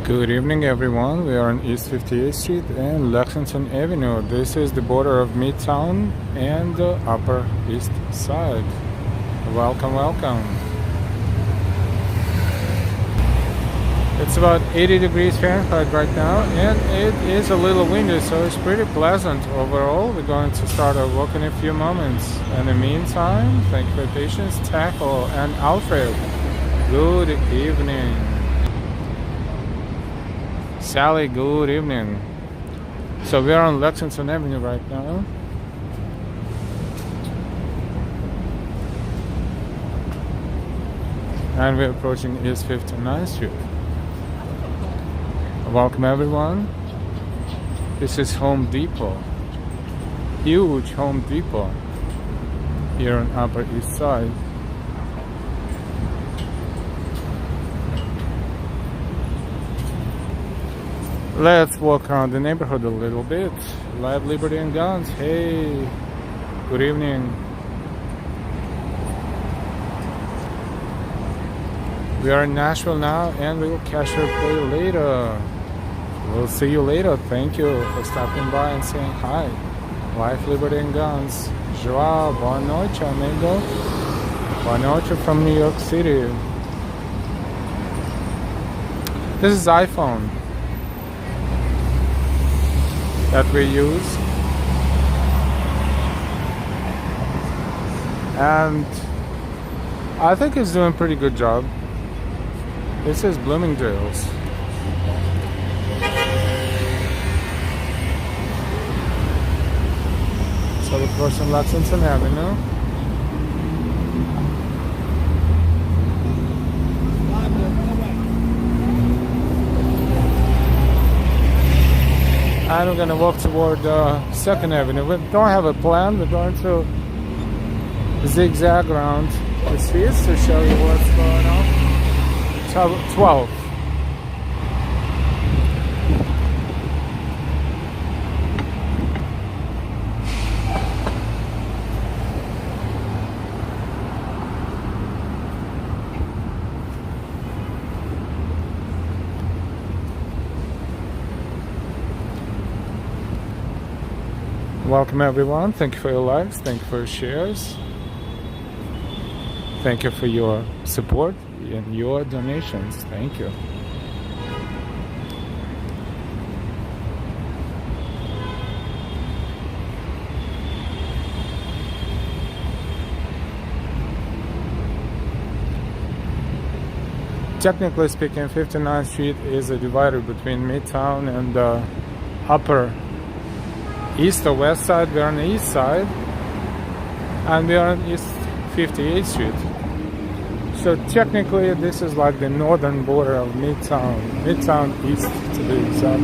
Good evening, everyone. We are on East 58th Street and Lexington Avenue. This is the border of Midtown and the Upper East Side. Welcome, welcome. It's about 80 degrees Fahrenheit right now, and it is a little windy, so it's pretty pleasant overall. We're going to start our walk in a few moments. In the meantime, thank you for your patience. Tackle and Alfred, good evening. Sally, good evening. So we are on Lexington Avenue right now. And we're approaching East 59th Street. Welcome everyone. This is Home Depot. Huge Home Depot here on Upper East Side. Let's walk around the neighborhood a little bit. Live, Liberty, and Guns. Hey, good evening. We are in Nashville now, and we will catch your play later. We'll see you later. Thank you for stopping by and saying hi. Life, Liberty, and Guns. Joao, boa noite, amigo. Boa noite from New York City. This is iPhone that we use, and I think it's doing a pretty good job. This is Bloomingdale's. So we're crossing Lexington Avenue. And we're going to walk toward 2nd Avenue. We don't have a plan. We're going to zigzag around the streets to show you what's going on. 12. Welcome everyone. Thank you for your likes. Thank you for your shares. Thank you for your support and your donations. Thank you. Technically speaking, 59th Street is a divider between Midtown and the Upper East or West Side. We're on the East Side, and we are on East 58th Street. So technically, this is like the northern border of Midtown, Midtown East to be exact.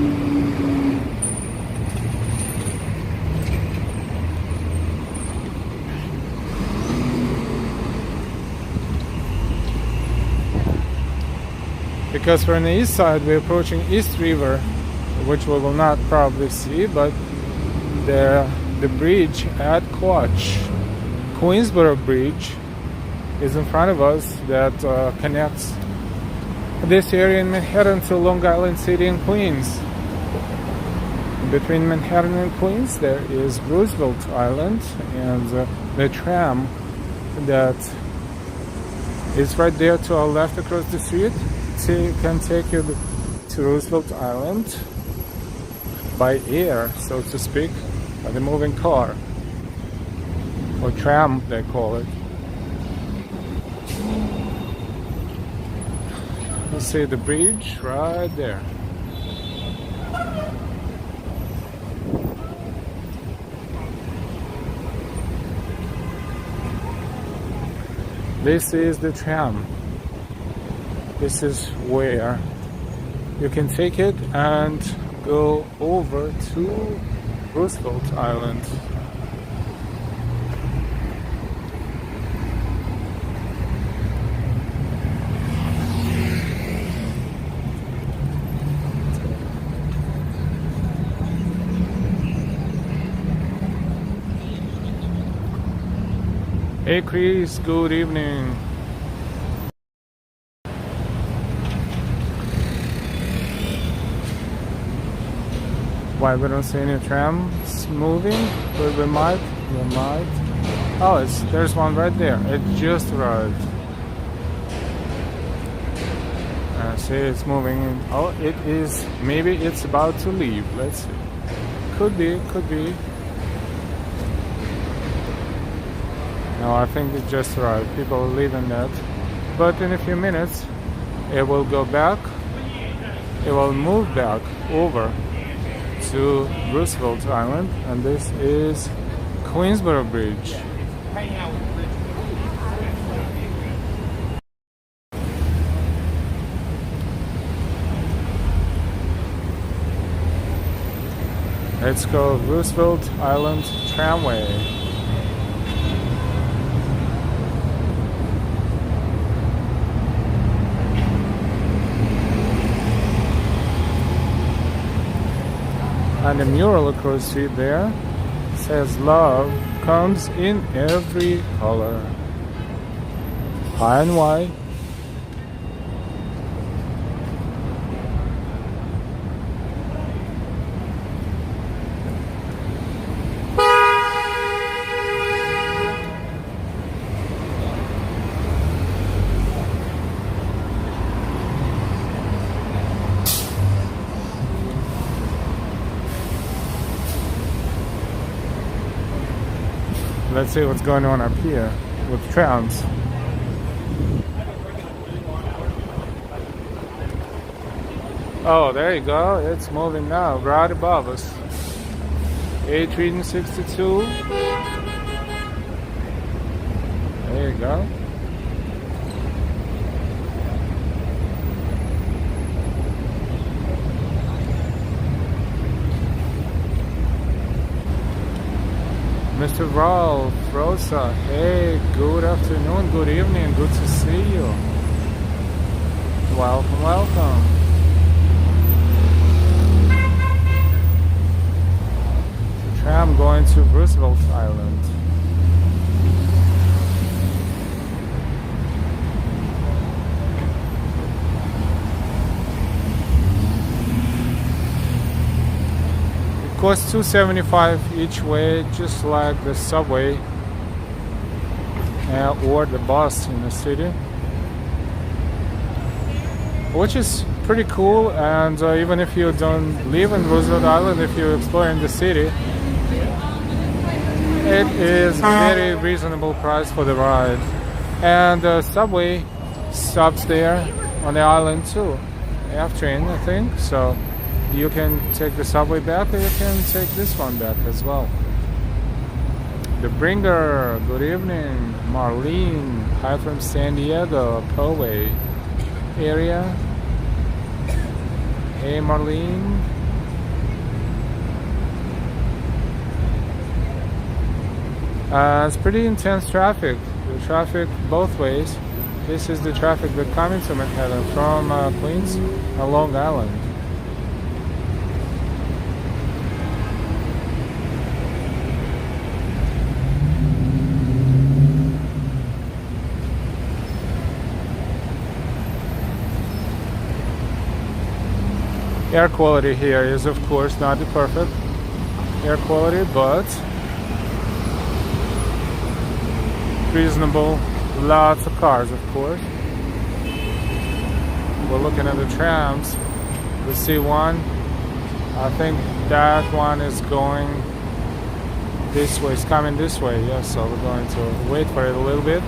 Because we're on the East Side, we're approaching East River, which we will not probably see, but the bridge at Queensboro Bridge is in front of us that connects this area in Manhattan to Long Island City and Queens. Between Manhattan and Queens there is Roosevelt Island, and the tram that is right there to our left across the street can take you to Roosevelt Island by air, so to speak, by the moving car, or tram they call it. You see the bridge right there. This is the tram. This is where you can take it and go over to Roosevelt Island. Hey Chris, good evening. Why we don't see any trams moving? But we might. Oh, there's one right there. It just arrived. See, it's moving in. Oh, it is. Maybe it's about to leave. Let's see. Could be. No, I think it just arrived. People are leaving that. But in a few minutes, it will go back. It will move back over to Roosevelt Island. And this is Queensboro Bridge. Let's go Roosevelt Island Tramway. And the mural across the street there says love comes in every color. High and wide. Let's see what's going on up here with trams. Oh, there you go. It's moving now, right above us. 862. There you go. Mr. Rolf, Rosa, hey, good afternoon, good evening, good to see you. Welcome. The tram going to Roosevelt Island. Costs $2.75 each way, just like the subway or the bus in the city, which is pretty cool. And even if you don't live in Roosevelt Island, if you're exploring the city, it is very reasonable price for the ride. And the subway stops there on the island too. F train, I think so. You can take the subway back, or you can take this one back as well. The Bringer, good evening. Marlene, hi from San Diego, Poway area. Hey Marlene. It's pretty intense traffic. The traffic both ways. This is the traffic that coming to Manhattan from Queens and Long Island. Air quality here is, of course, not the perfect air quality, but reasonable. Lots of cars, of course. We're looking at the trams. We see one. I think that one is going this way. It's coming this way. Yes, so we're going to wait for it a little bit.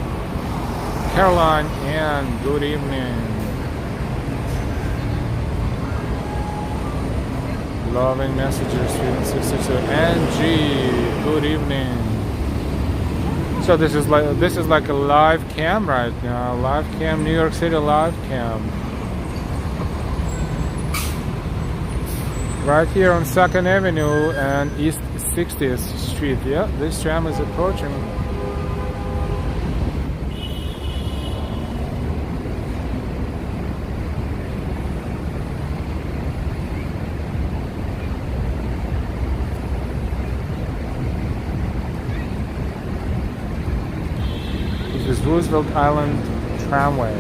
Caroline, and good evening. Loving messages, 362. Angie, good evening. So this is like a live cam right now. Live cam, New York City live cam. Right here on 2nd Avenue and East 60th Street. Yeah, this tram is approaching. Roosevelt Island Tramway.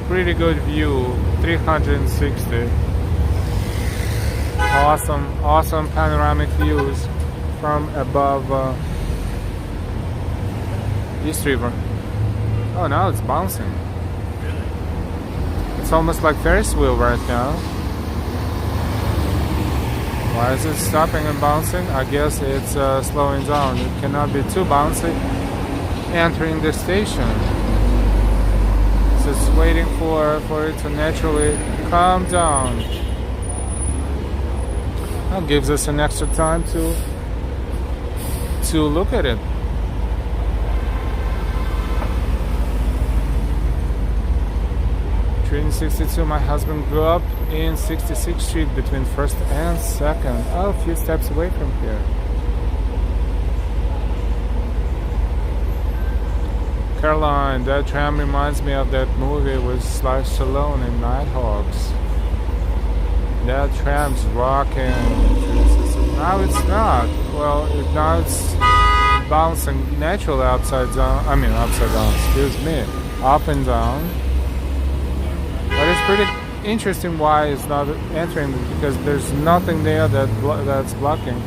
pretty good view, 360. Awesome panoramic views from above East River. Oh, now it's bouncing. It's almost like Ferris wheel right now. Why is it stopping and bouncing? I guess it's slowing down. It cannot be too bouncy entering the station. It's just waiting for it to naturally calm down. That gives us an extra time to look at it. Train 62, my husband grew up in 66th Street between 1st and 2nd. Oh, a few steps away from here. Caroline, that tram reminds me of that movie with Sly Stallone in Nighthawks. That tram's rocking. Now it's not. Well, now it's bouncing naturally upside down. I mean, upside down, excuse me. Up and down. But it's pretty interesting why it's not entering, because there's nothing there that's blocking.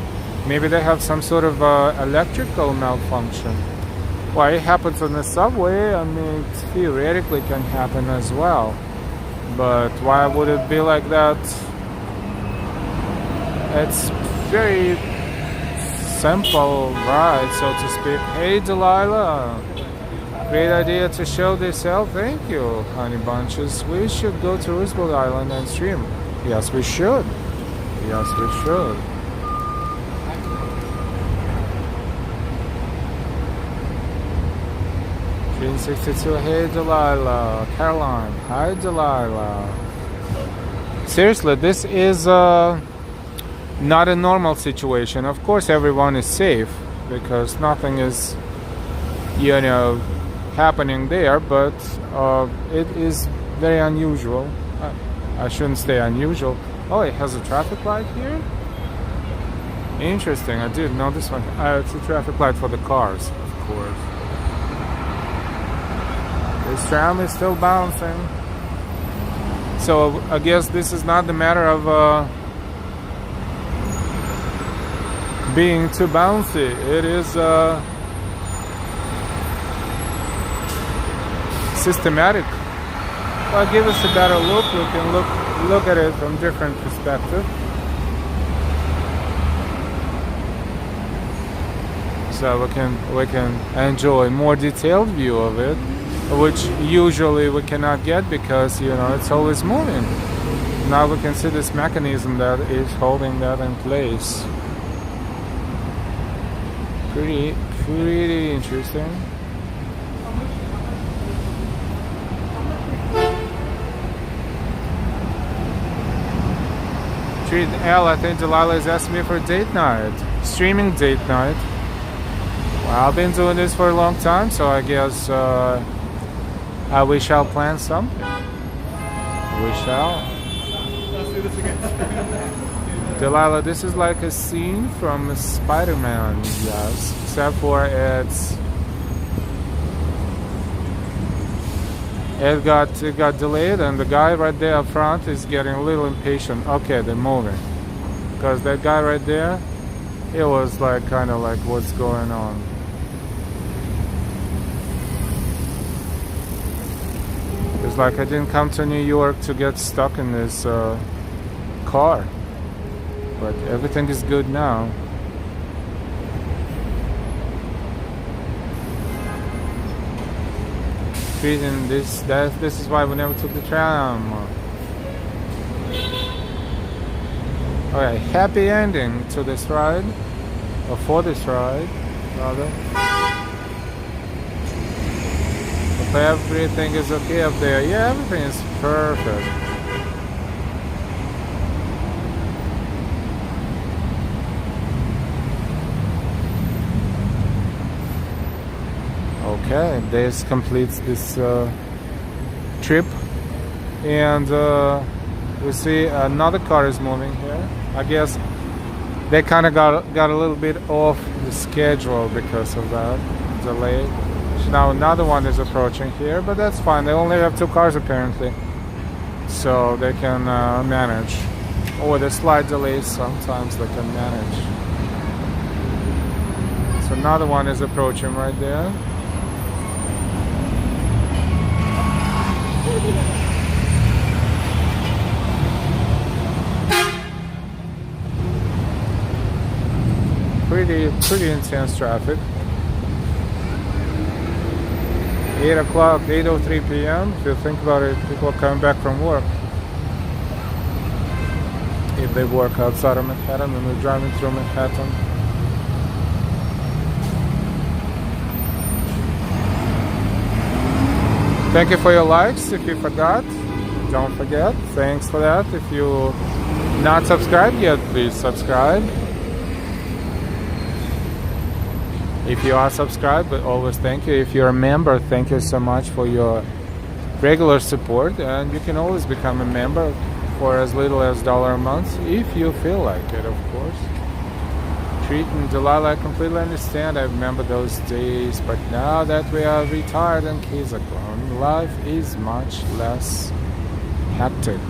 Maybe they have some sort of electrical malfunction. Why it happens on the subway, I mean, it theoretically can happen as well. But why would it be like that? It's very simple ride, so to speak. Hey, Delilah. Great idea to show this out. Thank you, honey bunches. We should go to Roosevelt Island and stream. Yes, we should. Yes, we should. Train 62. Hey, Delilah. Caroline. Hi, Delilah. Seriously, this is not a normal situation. Of course, everyone is safe because nothing is, happening there, but it is very unusual. I shouldn't say unusual. Oh, it has a traffic light here? Interesting, I didn't know this one. It's a traffic light for the cars, of course. This tram is still bouncing. So I guess this is not the matter of being too bouncy. It is systematic. Well, give us a better look. We can look at it from different perspective. So we can enjoy a more detailed view of it, which usually we cannot get because it's always moving. Now we can see this mechanism that is holding that in place. Pretty interesting. Treat L, I think Delilah is asking me for a date night. Streaming date night. Well, I've been doing this for a long time, so I guess we shall plan something. We shall. Let's do this again. Delilah, this is like a scene from Spider-Man, yes. Except for it got delayed, and the guy right there up front is getting a little impatient. Okay, they're moving. Because that guy right there, it was like kind of like, what's going on? It's like I didn't come to New York to get stuck in this car. But everything is good now. And this is why we never took the tram. Okay, happy ending to this ride, or for this ride, rather. If everything is okay up there, yeah, everything is perfect. Okay, this completes this trip, and we see another car is moving here. I guess they kind of got a little bit off the schedule because of that delay. Now another one is approaching here, but that's fine. They only have 2 cars apparently, so they can manage. Or the slight delays, sometimes they can manage. So another one is approaching right there. Pretty intense traffic. 8 o'clock, 8:03 p.m. If you think about it, people are coming back from work. If they work outside of Manhattan and they're driving through Manhattan. Thank you for your likes. If you forgot, don't forget. Thanks for that. If you not subscribed yet, please subscribe. If you are subscribed, but always thank you. If you're a member, thank you so much for your regular support. And you can always become a member for as little as $1 a month if you feel like it, of course. Treat and Delilah, I completely understand. I remember those days, but now that we are retired and kids are grown, life is much less hectic.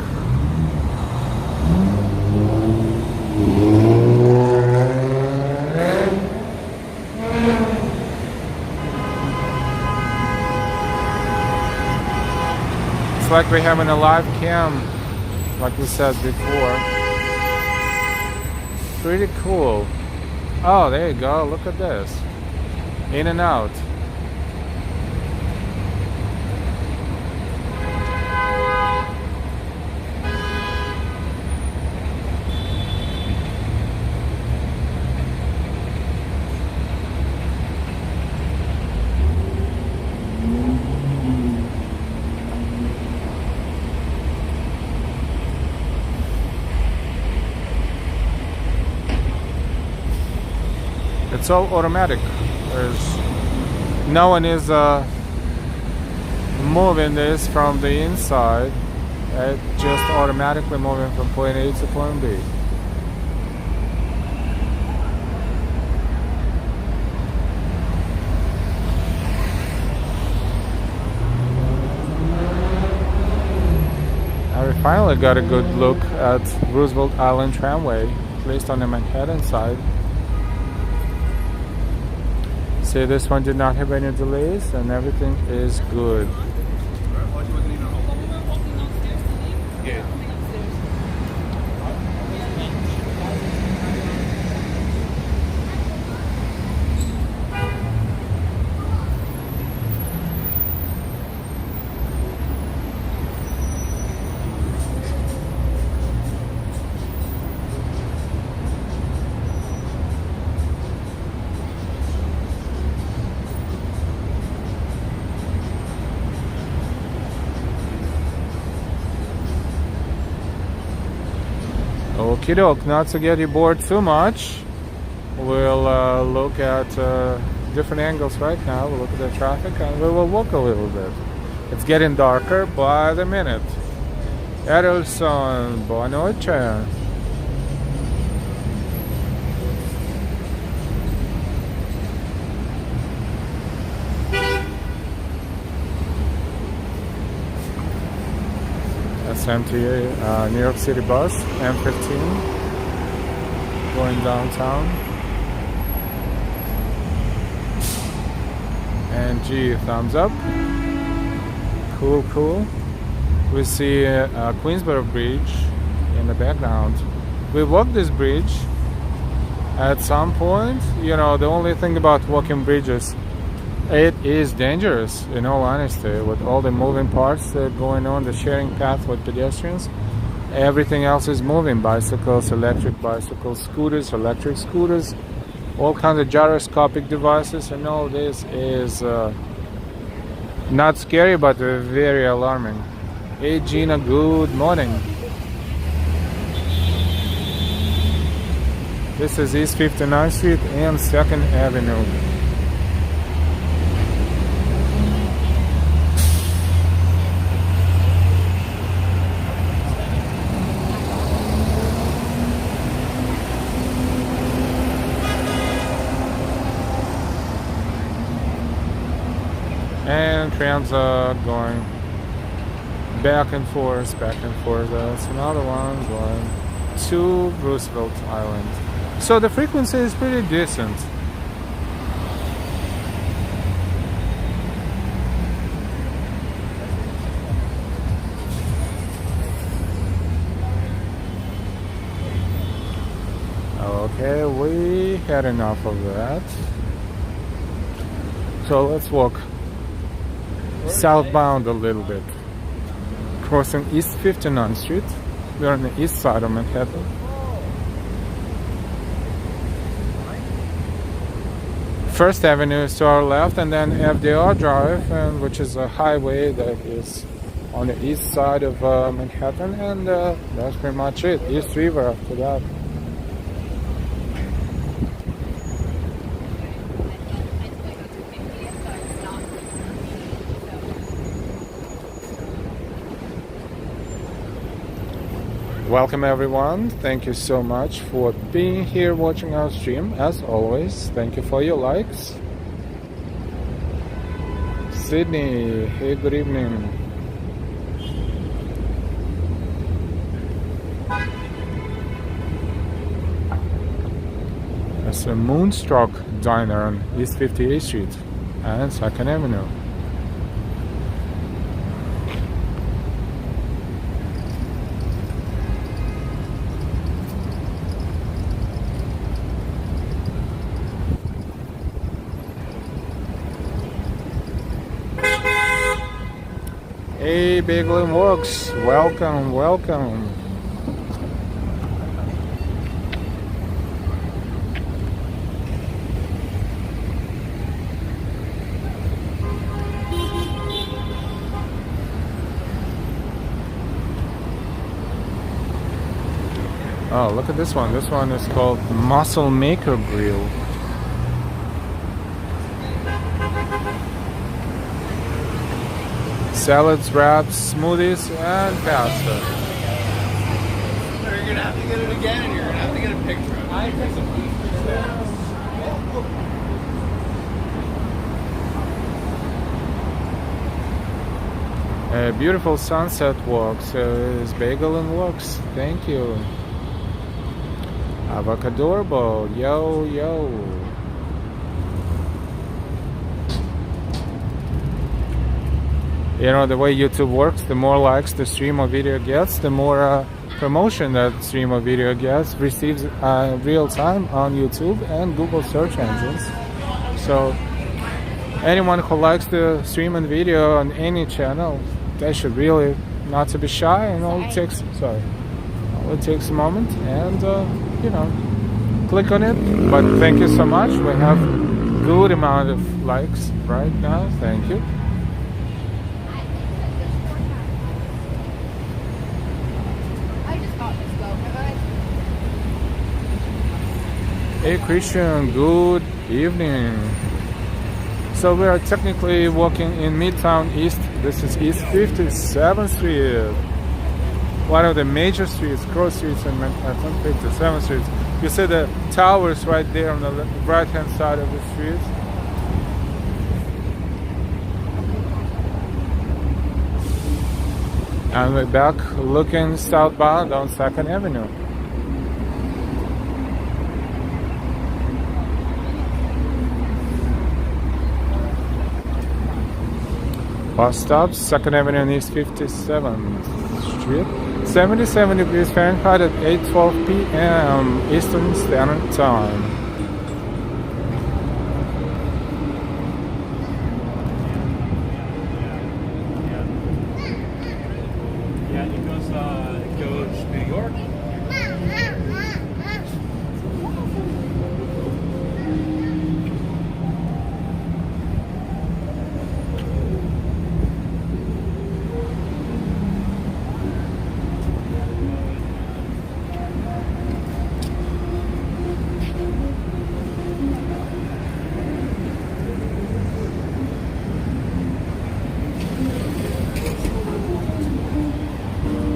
It's like we're having a live cam, like we said before. Pretty cool. Oh, there you go. Look at this. In and out. It's all automatic. No one is moving this from the inside. It's just automatically moving from point A to point B. Now we finally got a good look at Roosevelt Island Tramway, placed on the Manhattan side. See, this one did not have any delays and everything is good. Okie doke, not to get you bored too much, we'll look at different angles right now. We'll look at the traffic and we will walk a little bit. It's getting darker by the minute. Edelson, boa noite. MTA, New York City bus, M15, going downtown. And G, thumbs up. Cool, cool. We see Queensboro Bridge in the background. We walked this bridge at some point. You know, the only thing about walking bridges, it is dangerous, in all honesty, with all the moving parts that are going on, the sharing path with pedestrians. Everything else is moving. Bicycles, electric bicycles, scooters, electric scooters, all kinds of gyroscopic devices, and all this is not scary, but very alarming. Hey Gina, good morning. This is East 59th Street and 2nd Avenue. trains are going back and forth, back and forth. There's another one going to Roosevelt Island. So the frequency is pretty decent. Okay, we had enough of that. So let's walk southbound a little bit. Crossing East 59th Street. We're on the east side of Manhattan. First Avenue is to our left, and then FDR Drive, which is a highway that is on the east side of Manhattan, and that's pretty much it. East River after that. Welcome everyone, thank you so much for being here watching our stream. As always, thank you for your likes. Sydney, hey, good evening. That's a Moonstruck Diner on East 58th Street and 2nd Avenue. Hey, Bagel and Works, welcome, welcome. Oh, look at this one. This one is called Muscle Maker Grill. Salads, wraps, smoothies, and pasta. You're gonna have to get it again, and you're gonna have to get a picture of it. I took some pictures. A beautiful sunset walk. So it's Bagel and Works. Thank you. Avocadorbo. Yo, yo. You know, the way YouTube works, the more likes the stream or video gets, the more promotion that stream or video gets, receives real time on YouTube and Google search engines. So anyone who likes the stream and video on any channel, they should really not to be shy, and all it takes a moment and you know, click on it. But thank you so much. We have good amount of likes right now. Thank you. Hey Christian, good evening. So we are technically walking in Midtown East. This is East 57th Street. One of the major streets, cross streets in Manhattan, 57th Street. You see the towers right there on the right hand side of the street. And we're back looking southbound on 2nd Avenue. Bus stops, 2nd Avenue and East 57th Street. 77 degrees Fahrenheit at 8:12 p.m. Eastern Standard Time. Yeah, it goes New York.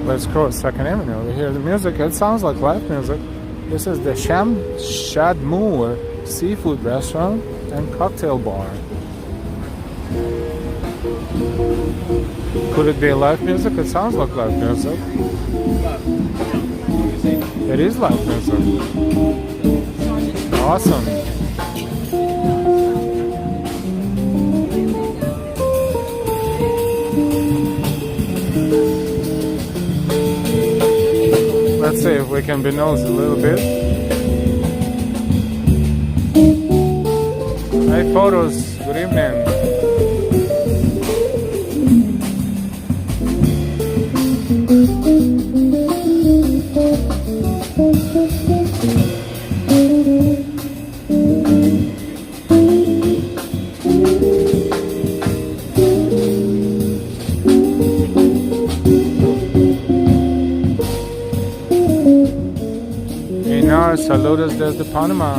Let's cross 2nd Avenue. We hear the music. It sounds like live music. This is the Shadmoor Seafood Restaurant and Cocktail Bar. Could it be live music? It sounds like live music. It is live music. Awesome. Let's see if we can be nosy a little bit. Hey, photos. Good evening. Saludos desde Panama.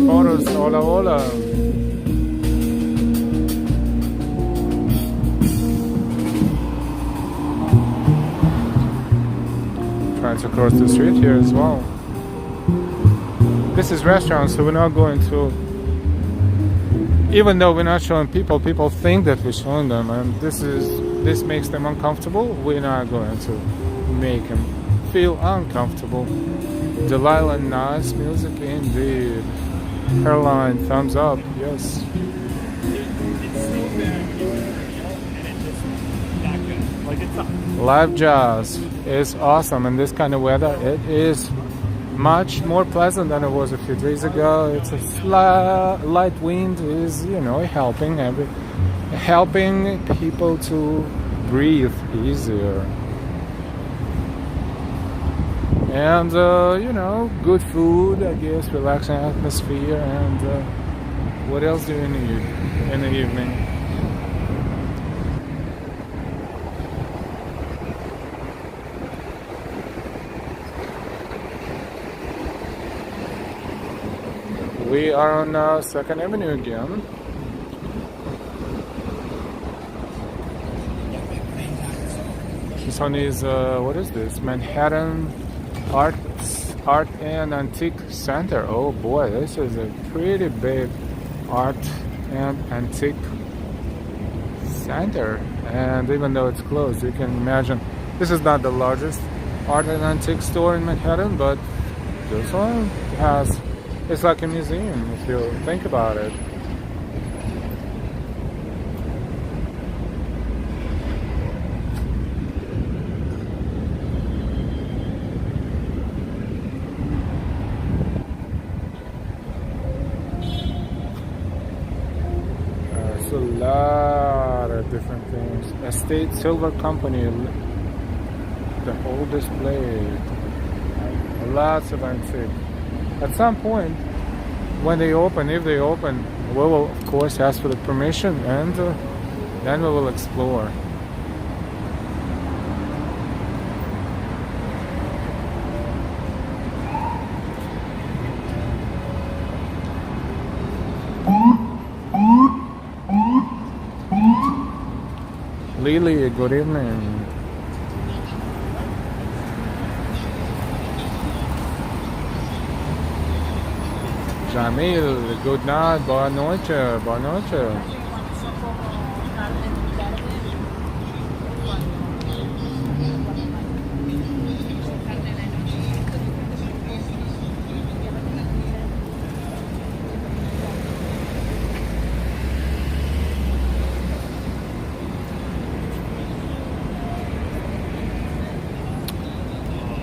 Photos, hola, hola. Trying to cross the street here as well. This is restaurant, so we're not going to. Even though we're not showing people, people think that we're showing them, and this makes them uncomfortable. We're not going to make them feel uncomfortable. Delilah, nice music indeed. Caroline, thumbs up, yes. Live jazz is awesome in this kind of weather. It is much more pleasant than it was a few days ago. It's a light wind is, helping people to breathe easier. And good food, I guess, relaxing atmosphere, and what else do you need in the evening? We are on 2nd Avenue again. This one is, what is this? Manhattan Art and Antique Center. Oh boy, this is a pretty big art and antique center. And even though it's closed, you can imagine, this is not the largest art and antique store in Manhattan, but this one has, it's like a museum if you think about it. There's a lot of different things. Estate Silver Company, the whole display, lots of antique. At some point, when they open, if they open, we will of course ask for the permission, and then we will explore. Lily, good evening. Jamil, good night, boa noite, boa noite.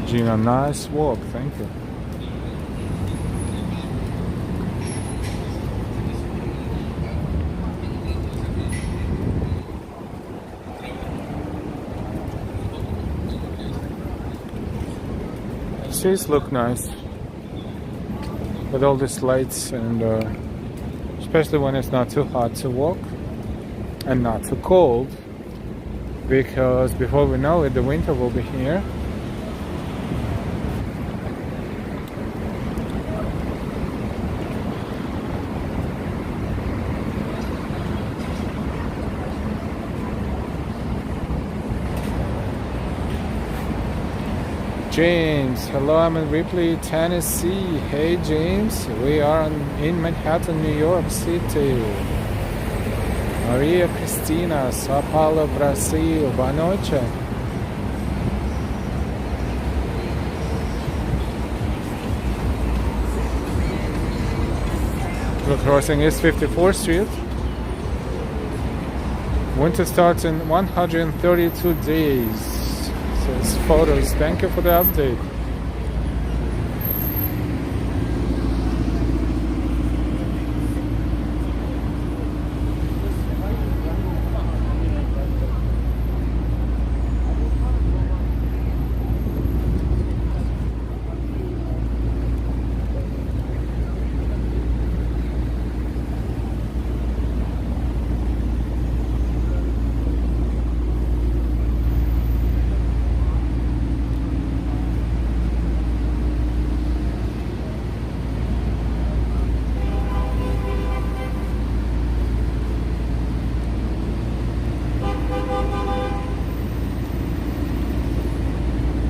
Gina, nice walk, thank you. Streets look nice with all these lights, and especially when it's not too hot to walk and not too cold, because before we know it, the winter will be here. James, hello, I'm in Ripley, Tennessee. Hey James, we are in Manhattan, New York City. Maria Cristina, Sao Paulo, Brasil. Boa noite. We're crossing East 54th Street. Winter starts in 132 days. Says photos. Thank you for the update.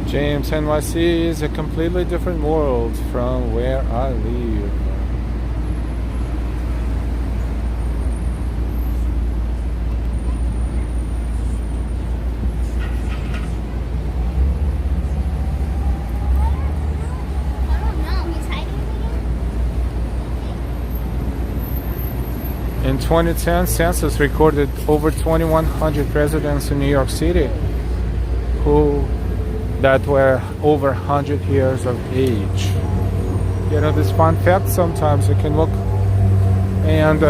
James, NYC is a completely different world from where I live. In 2010, census recorded over 2,100 residents in New York City that were over 100 years of age. You know, this fun fact, sometimes you can look and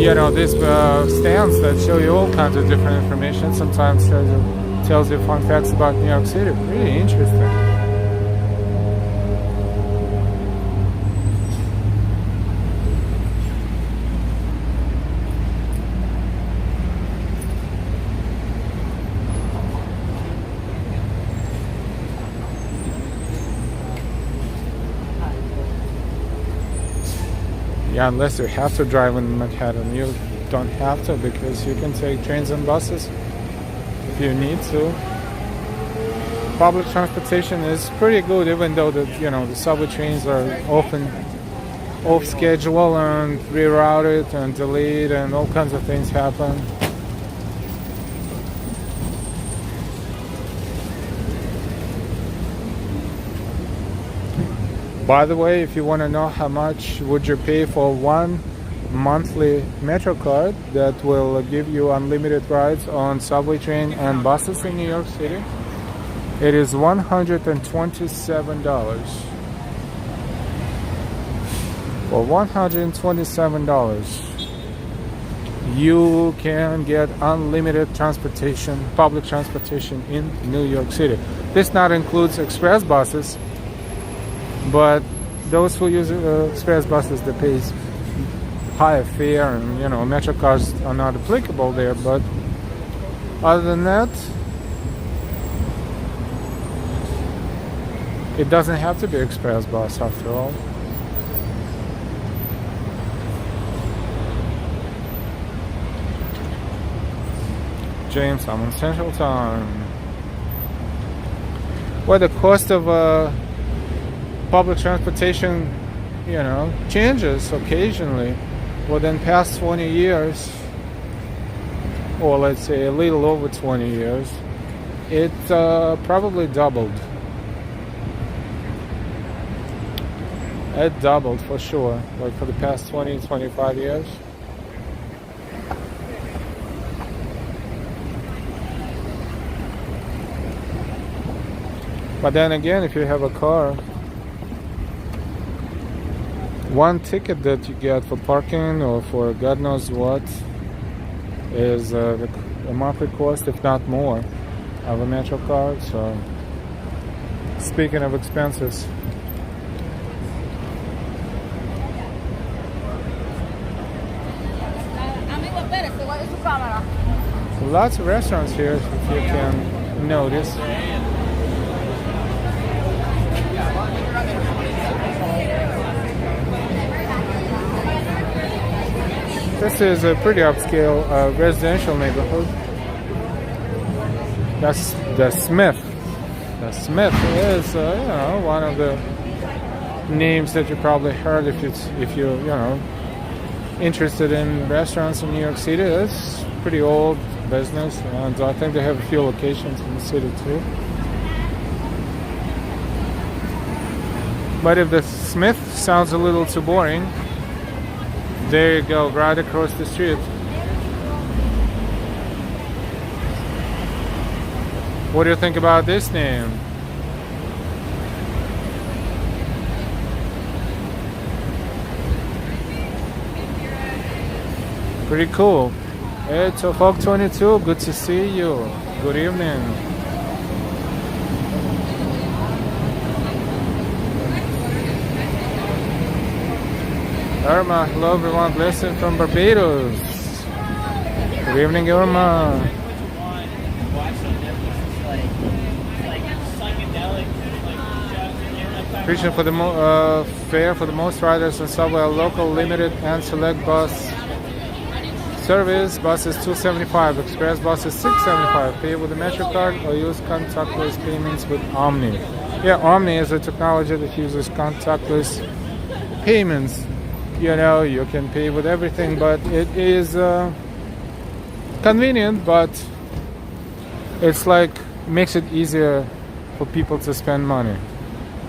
you know, these stands that show you all kinds of different information sometimes tells you fun facts about New York City. Really interesting. Yeah, unless you have to drive in Manhattan. You don't have to, because you can take trains and buses if you need to. Public transportation is pretty good, even though the subway trains are often off schedule and rerouted and delayed, and all kinds of things happen. By the way, if you want to know how much would you pay for one monthly Metro card that will give you unlimited rides on subway, train, and buses in New York City, it is $127. For $127, you can get unlimited transportation, public transportation in New York City. This not includes express buses, but those who use express buses, they pay higher fare, and Metro cars are not applicable there. But other than that, it doesn't have to be express bus after all. James, I'm on Central Time. Well, the cost of public transportation, changes occasionally. Within past 20 years, or let's say a little over 20 years, it probably doubled. It doubled for sure, like for the past 20, 25 years. But then again, if you have a car, one ticket that you get for parking or for God knows what is the monthly cost, if not more, of a Metro card. So, speaking of expenses, lots of restaurants here, if you can notice. This is a pretty upscale residential neighborhood. That's the Smith. The Smith is, one of the names that you probably heard if you interested in restaurants in New York City. It's pretty old business, and I think they have a few locations in the city too. But if the Smith sounds a little too boring, there you go, right across the street. What do you think about this name? Pretty cool. Hey, Tofok 22, good to see you. Good evening. Irma, hello everyone, blessing from Barbados. Good evening, Irma. Preaching for the fare for the most riders on subway, local, limited, and select bus service. Bus is $2.75. Express bus is $6.75. Pay with a Metro card or use contactless payments with Omni. Yeah, Omni is a technology that uses contactless payments. You know, you can pay with everything, but it is convenient, but it's like makes it easier for people to spend money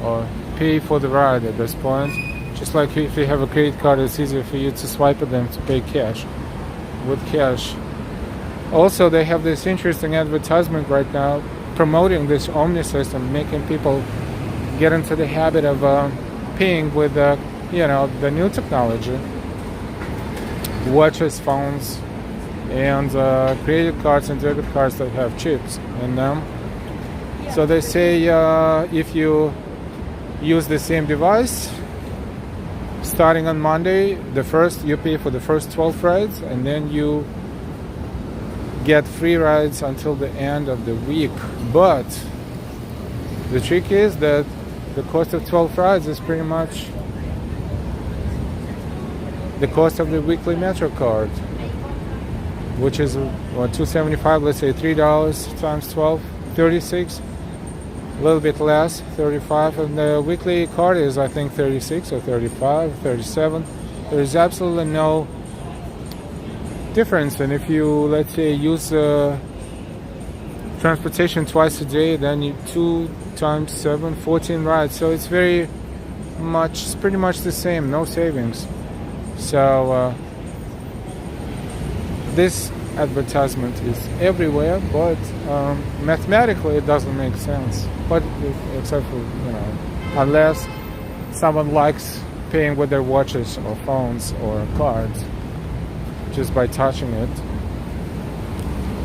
or pay for the ride at this point. Just like if you have a credit card, it's easier for you to swipe at them to pay cash with cash. Also, they have this interesting advertisement right now promoting this Omni system, making people get into the habit of paying with the new technology, watches, phones, and credit cards and debit cards that have chips in them. So they say if you use the same device, starting on Monday, you pay for the first 12 rides, and then you get free rides until the end of the week. But the trick is that the cost of 12 rides is pretty much the cost of the weekly Metro card, which is $2.75. Let's say $3 times 12, 36. A little bit less, 35, and the weekly card is I think 36 or 35, 37. There's absolutely no difference. And if you, let's say, use transportation twice a day, then you 2 times 7, 14 rides. So it's pretty much the same, no savings. So this advertisement is everywhere, but mathematically it doesn't make sense. But except for, unless someone likes paying with their watches or phones or cards just by touching it.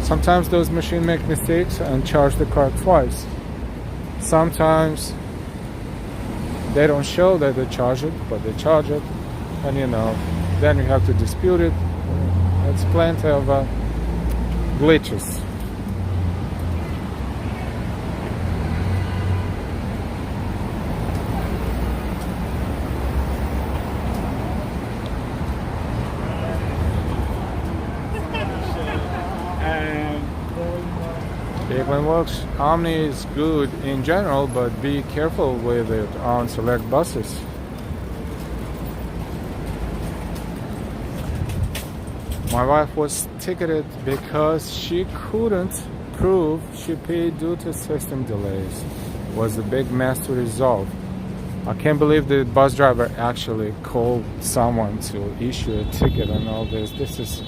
Sometimes those machines make mistakes and charge the card twice. Sometimes they don't show that they charge it, but they charge it, and then you have to dispute it. It's plenty of glitches. Caitlin works. Omni is good in general, but be careful with it on select buses. My wife was ticketed because she couldn't prove she paid due to system delays. It was a big mess to resolve. I can't believe the bus driver actually called someone to issue a ticket and all this. This is...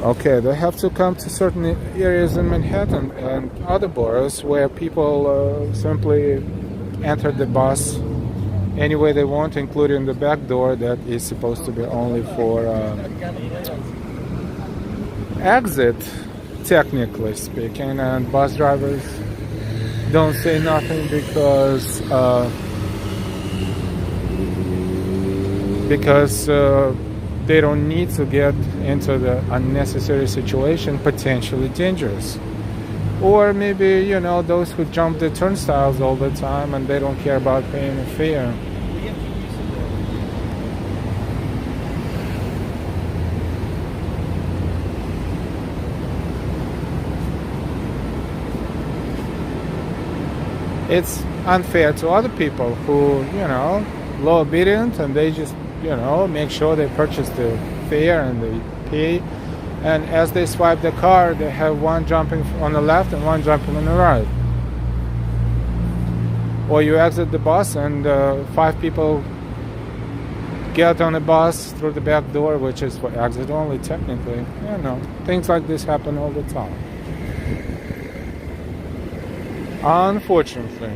Okay, they have to come to certain areas in Manhattan and other boroughs where people simply enter the bus any way they want, including the back door that is supposed to be only for exit, technically speaking, and bus drivers don't say nothing because they don't need to get into the unnecessary situation, potentially dangerous. Or maybe, those who jump the turnstiles all the time and they don't care about paying a fare. It's unfair to other people who, low obedient, and they just, make sure they purchase the fare and they pay. And as they swipe the card, they have one jumping on the left and one jumping on the right. Or you exit the bus and 5 people get on the bus through the back door, which is for exit only technically. Things like this happen all the time. Unfortunately.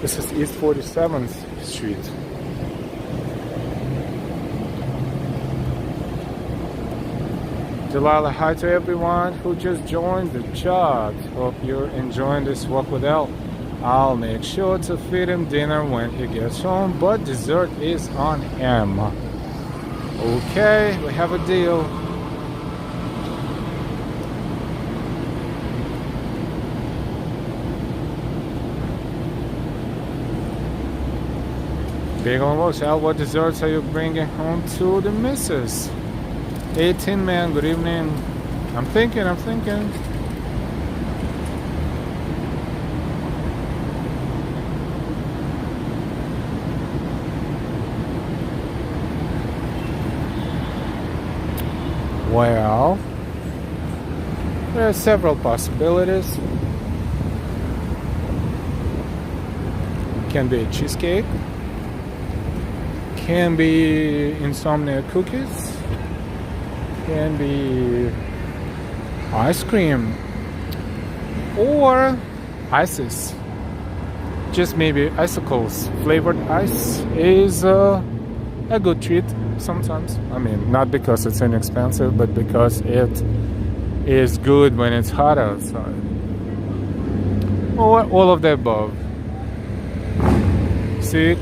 This is East 47th Street. Delilah, hi to everyone who just joined the chat. Hope you're enjoying this walk with Elle. I'll make sure to feed him dinner when he gets home, but dessert is on him. Okay, we have a deal. Big on works. Elle, what desserts are you bringing home to the missus? 18 man, good evening. I'm thinking. Well, there are several possibilities. It can be a cheesecake, can be insomnia cookies, can be ice cream or ices. Just maybe icicles. Flavored ice is a good treat sometimes. I mean, not because it's inexpensive, but because it is good when it's hot outside. Or all of the above. See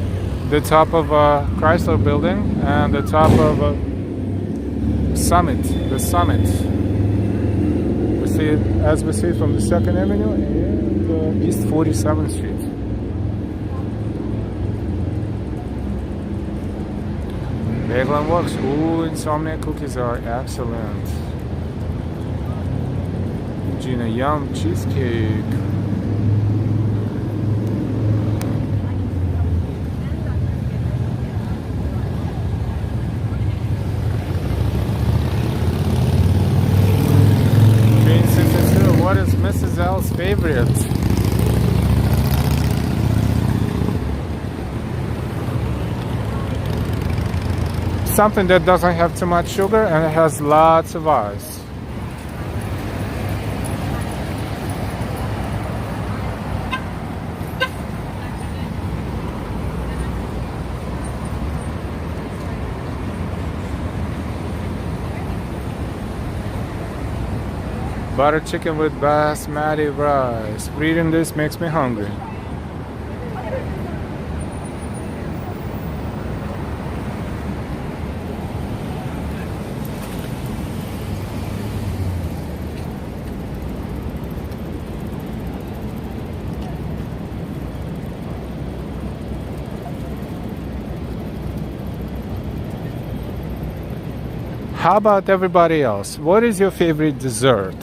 the top of a Chrysler building and the top of a summit, the summit. We see it as we see it from the 2nd Avenue and East 47th Street. Bagel and works. Ooh, insomnia cookies are excellent. Gina, yum, cheesecake. What is Mrs. L's favorite? Something that doesn't have too much sugar and it has lots of ice. Butter chicken with basmati rice. Reading this makes me hungry. How about everybody else? What is your favorite dessert?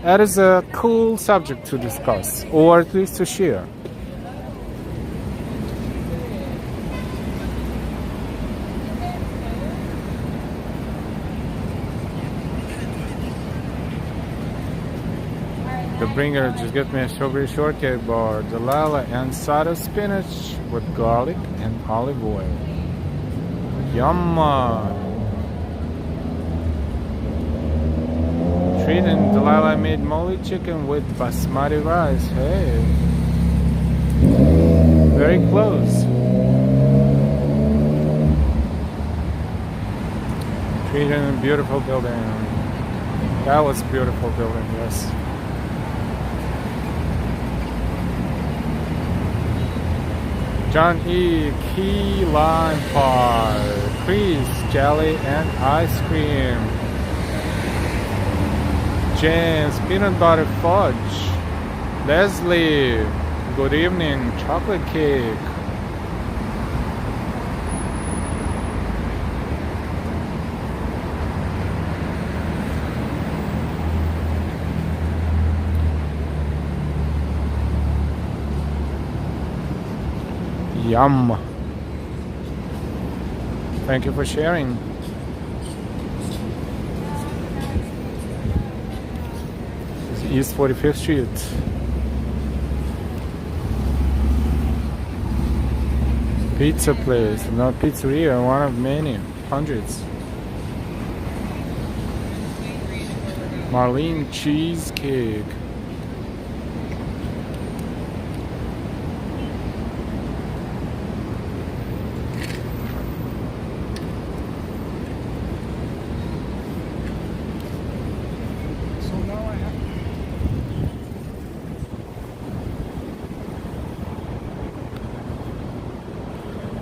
That is a cool subject to discuss, or at least to share. The bringer just get me a strawberry shortcake bar, Delilah, and side of spinach with garlic and olive oil. Yum! Treat, and Delilah made molly chicken with basmati rice. Hey, very close. Treat in a beautiful building. That was a beautiful building, yes. John E. Key lime pie, Chris, jelly and ice cream. James, peanut butter fudge. Leslie, good evening, chocolate cake. Yum. Thank you for sharing. This is East 45th Street. Pizza place, not pizzeria, one of many, hundreds. Marlene cheesecake.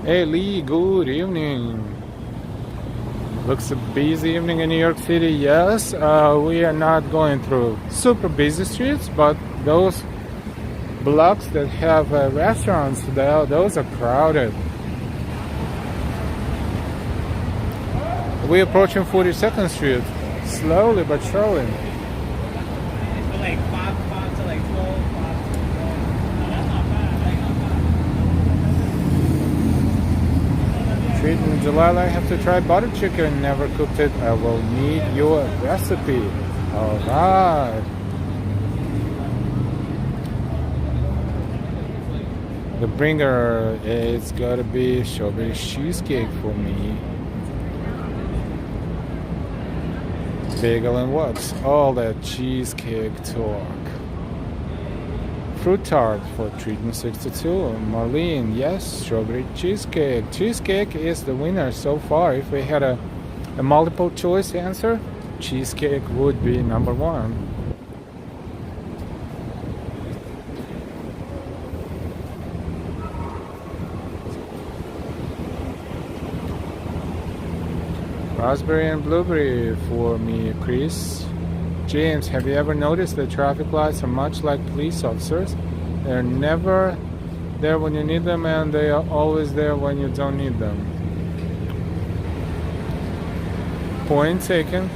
Hey Lee, good evening. Looks a busy evening in New York City. Yes, we are not going through super busy streets, but those blocks that have restaurants, those are crowded. We're approaching 42nd Street, slowly but surely. Like 5 to like 12. Treat in July, I have to try butter chicken. Never cooked it. I will need your recipe. All right. The bringer, it's gotta be strawberry cheesecake for me. Bagel and wax. All that cheesecake talk. Fruit tart for treatment 62. Marlene, yes, strawberry cheesecake. Cheesecake is the winner so far. If we had a multiple choice answer, cheesecake would be number one. Raspberry and blueberry for me, Chris. James, have you ever noticed that traffic lights are much like police officers? They're never there when you need them, and they are always there when you don't need them. Point taken.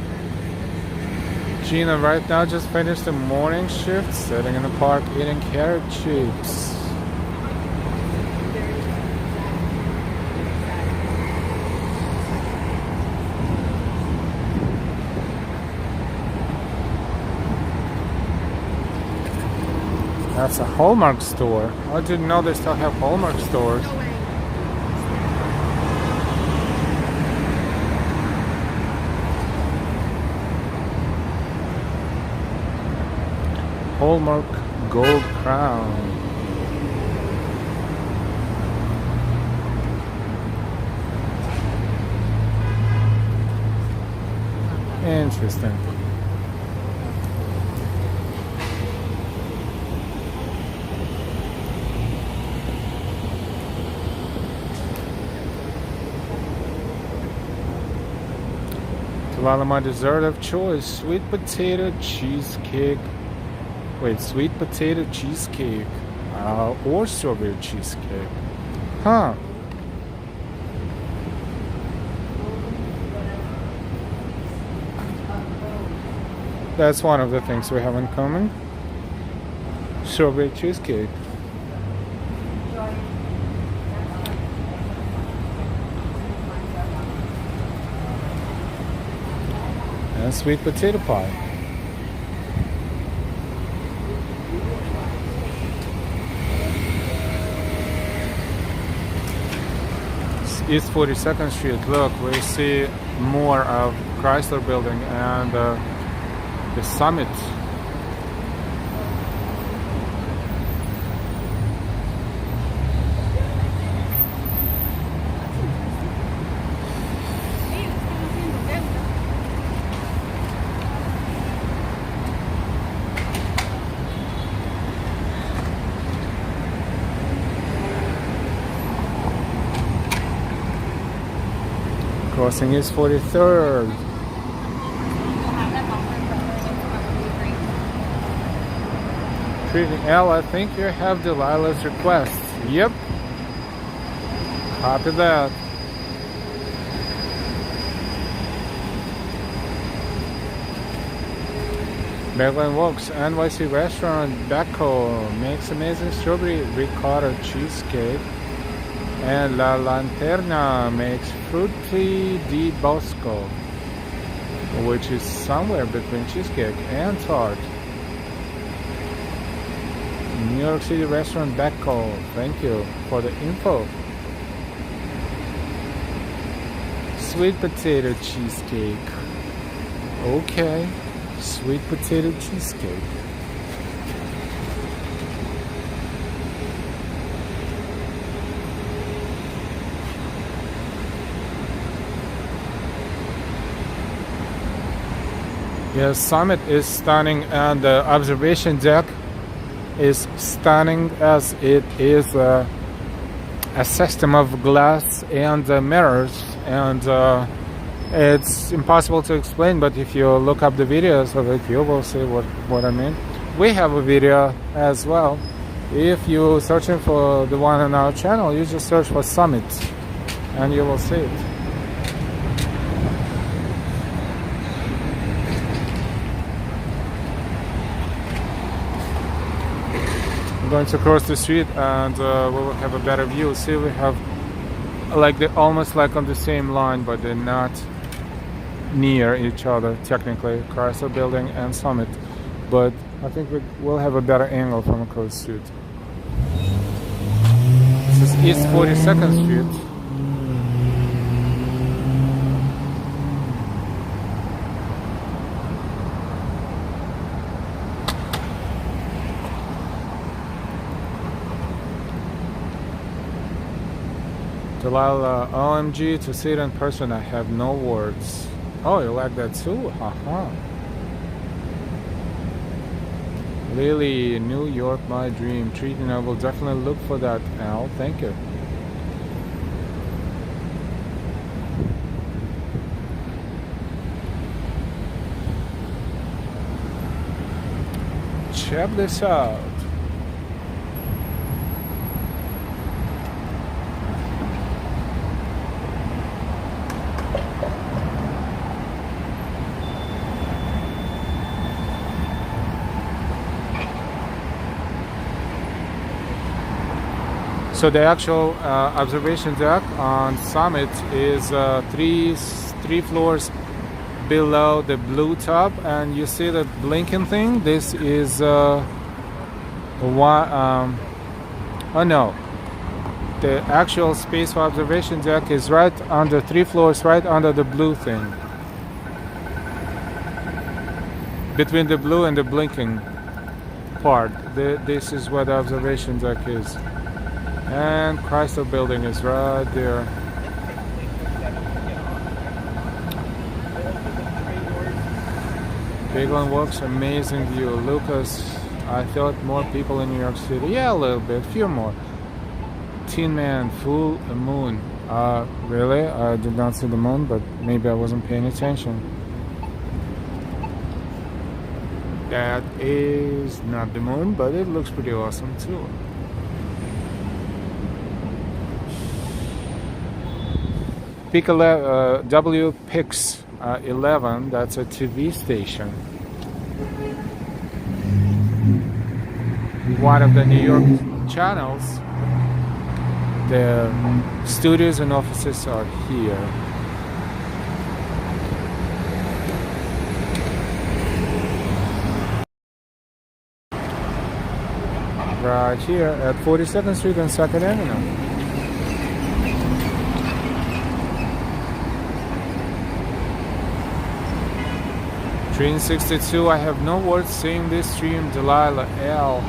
Gina, right now just finished the morning shift, sitting in the park eating carrot chips. That's a Hallmark store. I didn't know they still have Hallmark stores. No way. Hallmark Gold Crown. Interesting. My dessert of choice, sweet potato cheesecake. Wait, sweet potato cheesecake or strawberry cheesecake. Huh. That's one of the things we have in common. Strawberry cheesecake. And sweet potato pie. East 42nd Street. Look, we see more of Chrysler Building and the Summit. Crossing is 43rd. Treating L, I think you have Delilah's request. Yep. Copy that. Maryland Walks, NYC restaurant, Becco makes amazing strawberry ricotta cheesecake. And La Lanterna makes Frutti di Bosco, which is somewhere between cheesecake and tart. New York City restaurant Backcall, thank you for the info. Sweet potato cheesecake. Okay, sweet potato cheesecake. Yes, Summit is stunning, and the observation deck is stunning, as it is a system of glass and mirrors, and it's impossible to explain, but if you look up the videos of it, you will see what I mean. We have a video as well. If you're searching for the one on our channel, you just search for Summit and you will see it. I'm going to cross the street and we will have a better view. See, we have like they're almost like on the same line, but they're not near each other technically, Chrysler Building and Summit, but I think we will have a better angle from across the street. This is East 42nd Street. Delilah, OMG, to see it in person, I have no words. Oh, you like that too? Haha. Lily, New York, my dream. Treating, I will definitely look for that, Al. Thank you. Check this out. So the actual observation deck on Summit is three floors below the blue top, and you see the blinking thing. This is oh no, the actual space for observation deck is right under 3 floors, right under the blue thing, between the blue and the blinking part. This is where the observation deck is. And Chrysler Building is right there. Bigland Works, amazing view. Lucas, I thought more people in New York City. Yeah, a little bit, few more. Teen Man, full moon. Really? I did not see the moon, but maybe I wasn't paying attention. That is not the moon, but it looks pretty awesome too. W Pix 11, that's a TV station. One of the New York channels. The studios and offices are here. Right here at 42nd Street and 2nd Avenue. Stream 62, I have no words seeing this stream. Delilah L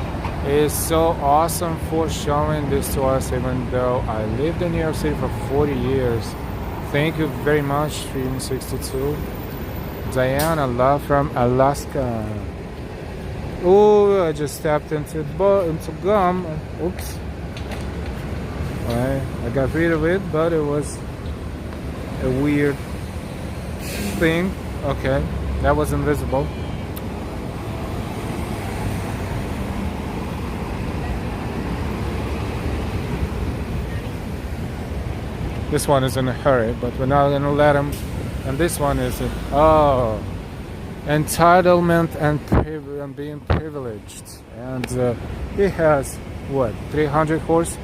is so awesome for showing this to us, even though I lived in New York City for 40 years. Thank you very much, Stream 62. Diana, love from Alaska. Oh, I just stepped into gum. Oops. I got rid of it, but it was a weird thing. Okay. That was invisible. This one is in a hurry, but we're not gonna let him. And this one is entitlement and being privileged. And he has what, 300 horse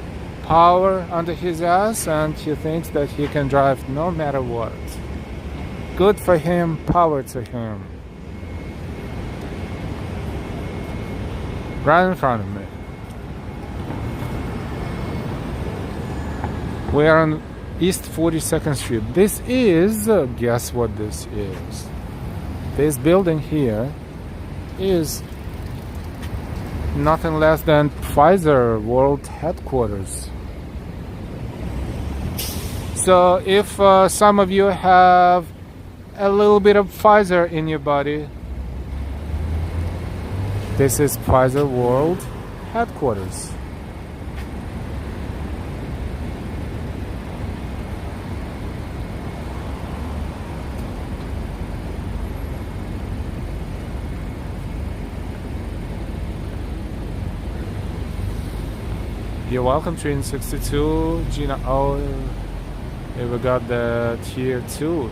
power under his ass, and he thinks that he can drive no matter what. Good for him, power to him. Right in front of me. We are on East 42nd Street. This is, guess what this is? This building here is nothing less than Pfizer World Headquarters. So if some of you have a little bit of Pfizer in your body, this is Pfizer World Headquarters. You're welcome, Train 62, Gina. Oh, we got the tier 2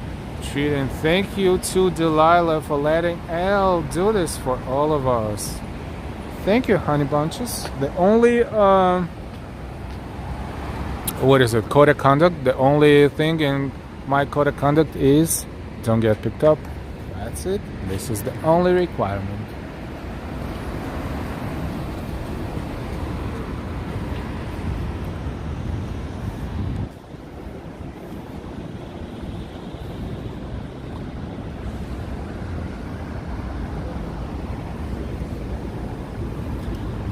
treat, and thank you to Delilah for letting Elle do this for all of us. Thank you, honey bunches. The only what is it, code of conduct? The only thing in my code of conduct is don't get picked up. That's it. This is the only requirement.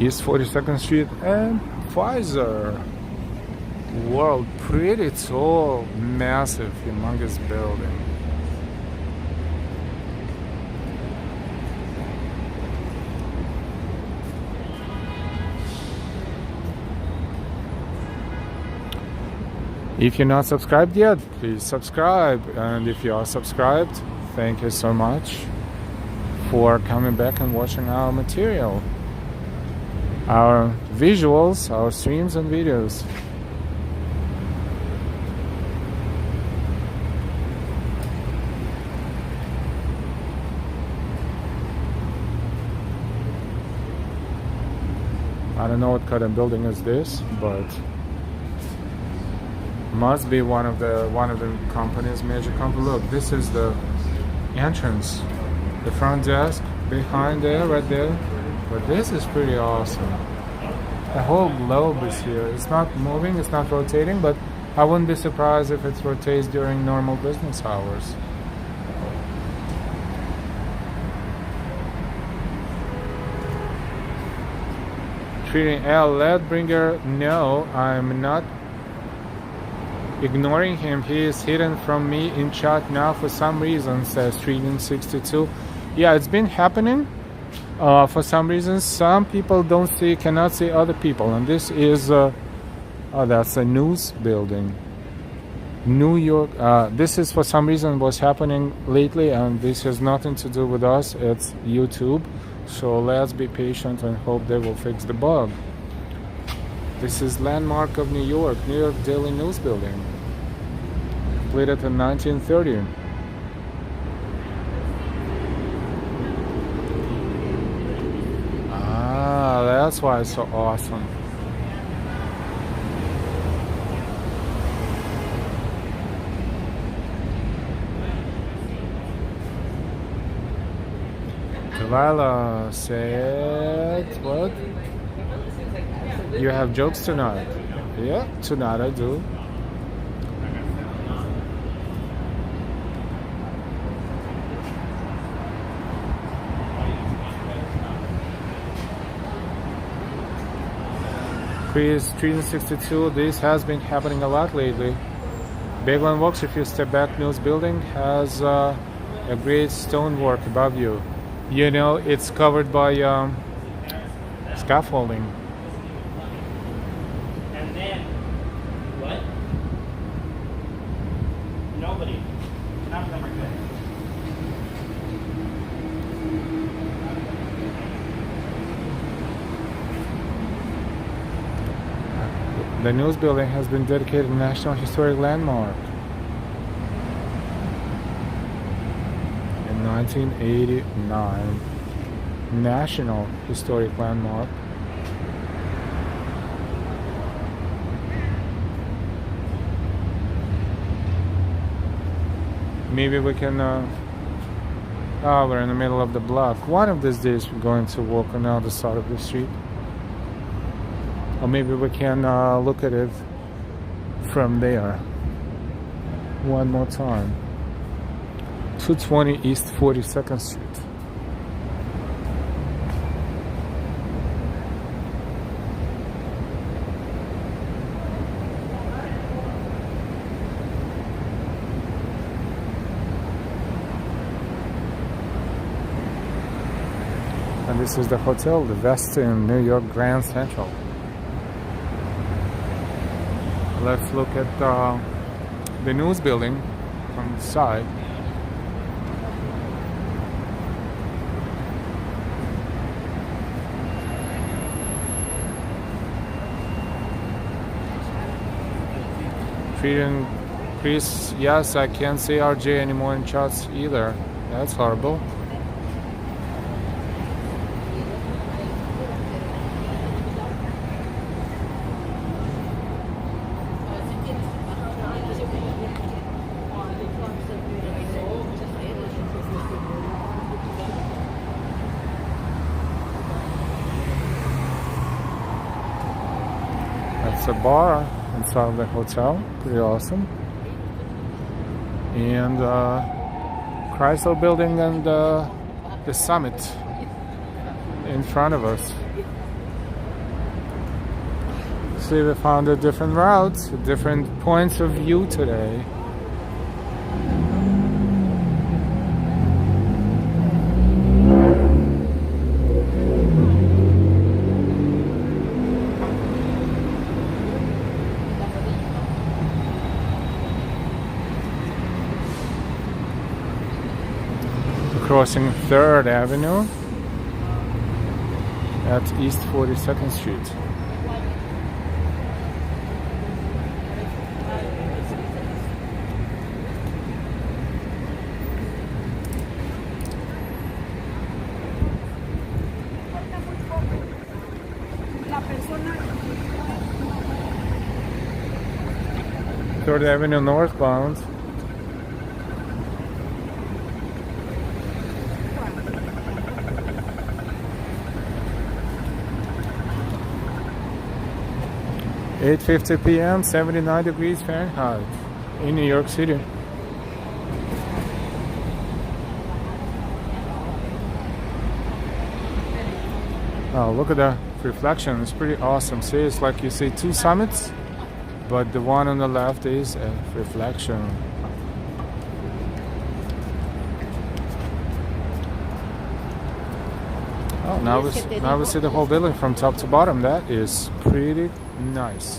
East 42nd Street and Pfizer World. Pretty tall, massive, humongous building. If you're not subscribed yet, please subscribe. And if you are subscribed, thank you so much for coming back and watching our material. Our visuals, our streams and videos. I don't know what kind of building is this, but must be one of the company's major company. Look, this is the entrance, the front desk behind there, right there. But this is pretty awesome. The whole globe is here. It's not moving, it's not rotating, but I wouldn't be surprised if it rotates during normal business hours. Treating L. Ledbringer, no, I'm not ignoring him. He is hidden from me in chat now for some reason, says Treating 62. Yeah, it's been happening. For some reason, some people cannot see other people, and this is that's a news building, New York. This is for some reason what's happening lately, and this has nothing to do with us. It's YouTube, so let's be patient and hope they will fix the bug. This is landmark of New York Daily News building, completed in 1930. That's why it's so awesome. Delilah said, what? You have jokes tonight? Yeah, tonight I do. Chris 362, this has been happening a lot lately. Bagel and Walks, if you step back, news building has a great stonework above you. You know, it's covered by scaffolding. And then, what? Nobody. None of them are good. The news building has been dedicated to National Historic Landmark in 1989. National Historic Landmark. Maybe we can. Oh, we're in the middle of the block. One of these days, we're going to walk on the other side of the street, or maybe we can look at it from there. One more time. 220 East 42nd Street. And this is the hotel, the Westin New York Grand Central. Let's look at the news building from the side. Treating Chris, yes, I can't see RJ anymore in chats either. That's horrible. That's a bar inside of the hotel, pretty awesome. And Chrysler Building and the summit in front of us. See, we found a different routes, different points of view today. Crossing 3rd Avenue at East 42nd Street. Third Avenue northbound. (8:50 p.m. 79 degrees Fahrenheit in New York City. Oh, look at the reflection. It's pretty awesome. See, it's like you see two summits, but the one on the left is a reflection. Oh, now we see the whole building from top to bottom. That is pretty nice.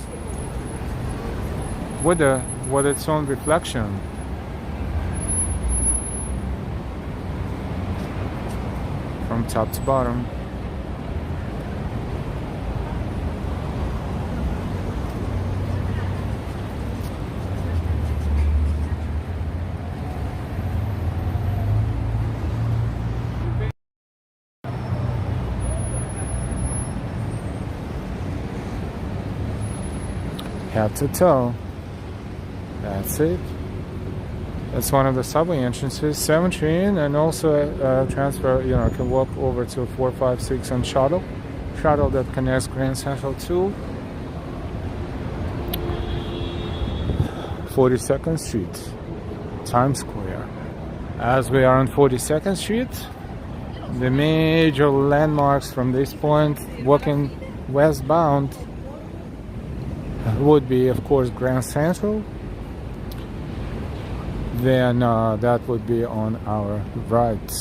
With its own reflection. From top to bottom. Head to toe. That's it. That's one of the subway entrances. 7 train, and also transfer. You know, can walk over to 456 on shuttle that connects Grand Central to 42nd Street, Times Square. As we are on 42nd Street, the major landmarks from this point, walking westbound, would be, of course, Grand Central. Then that would be on our right.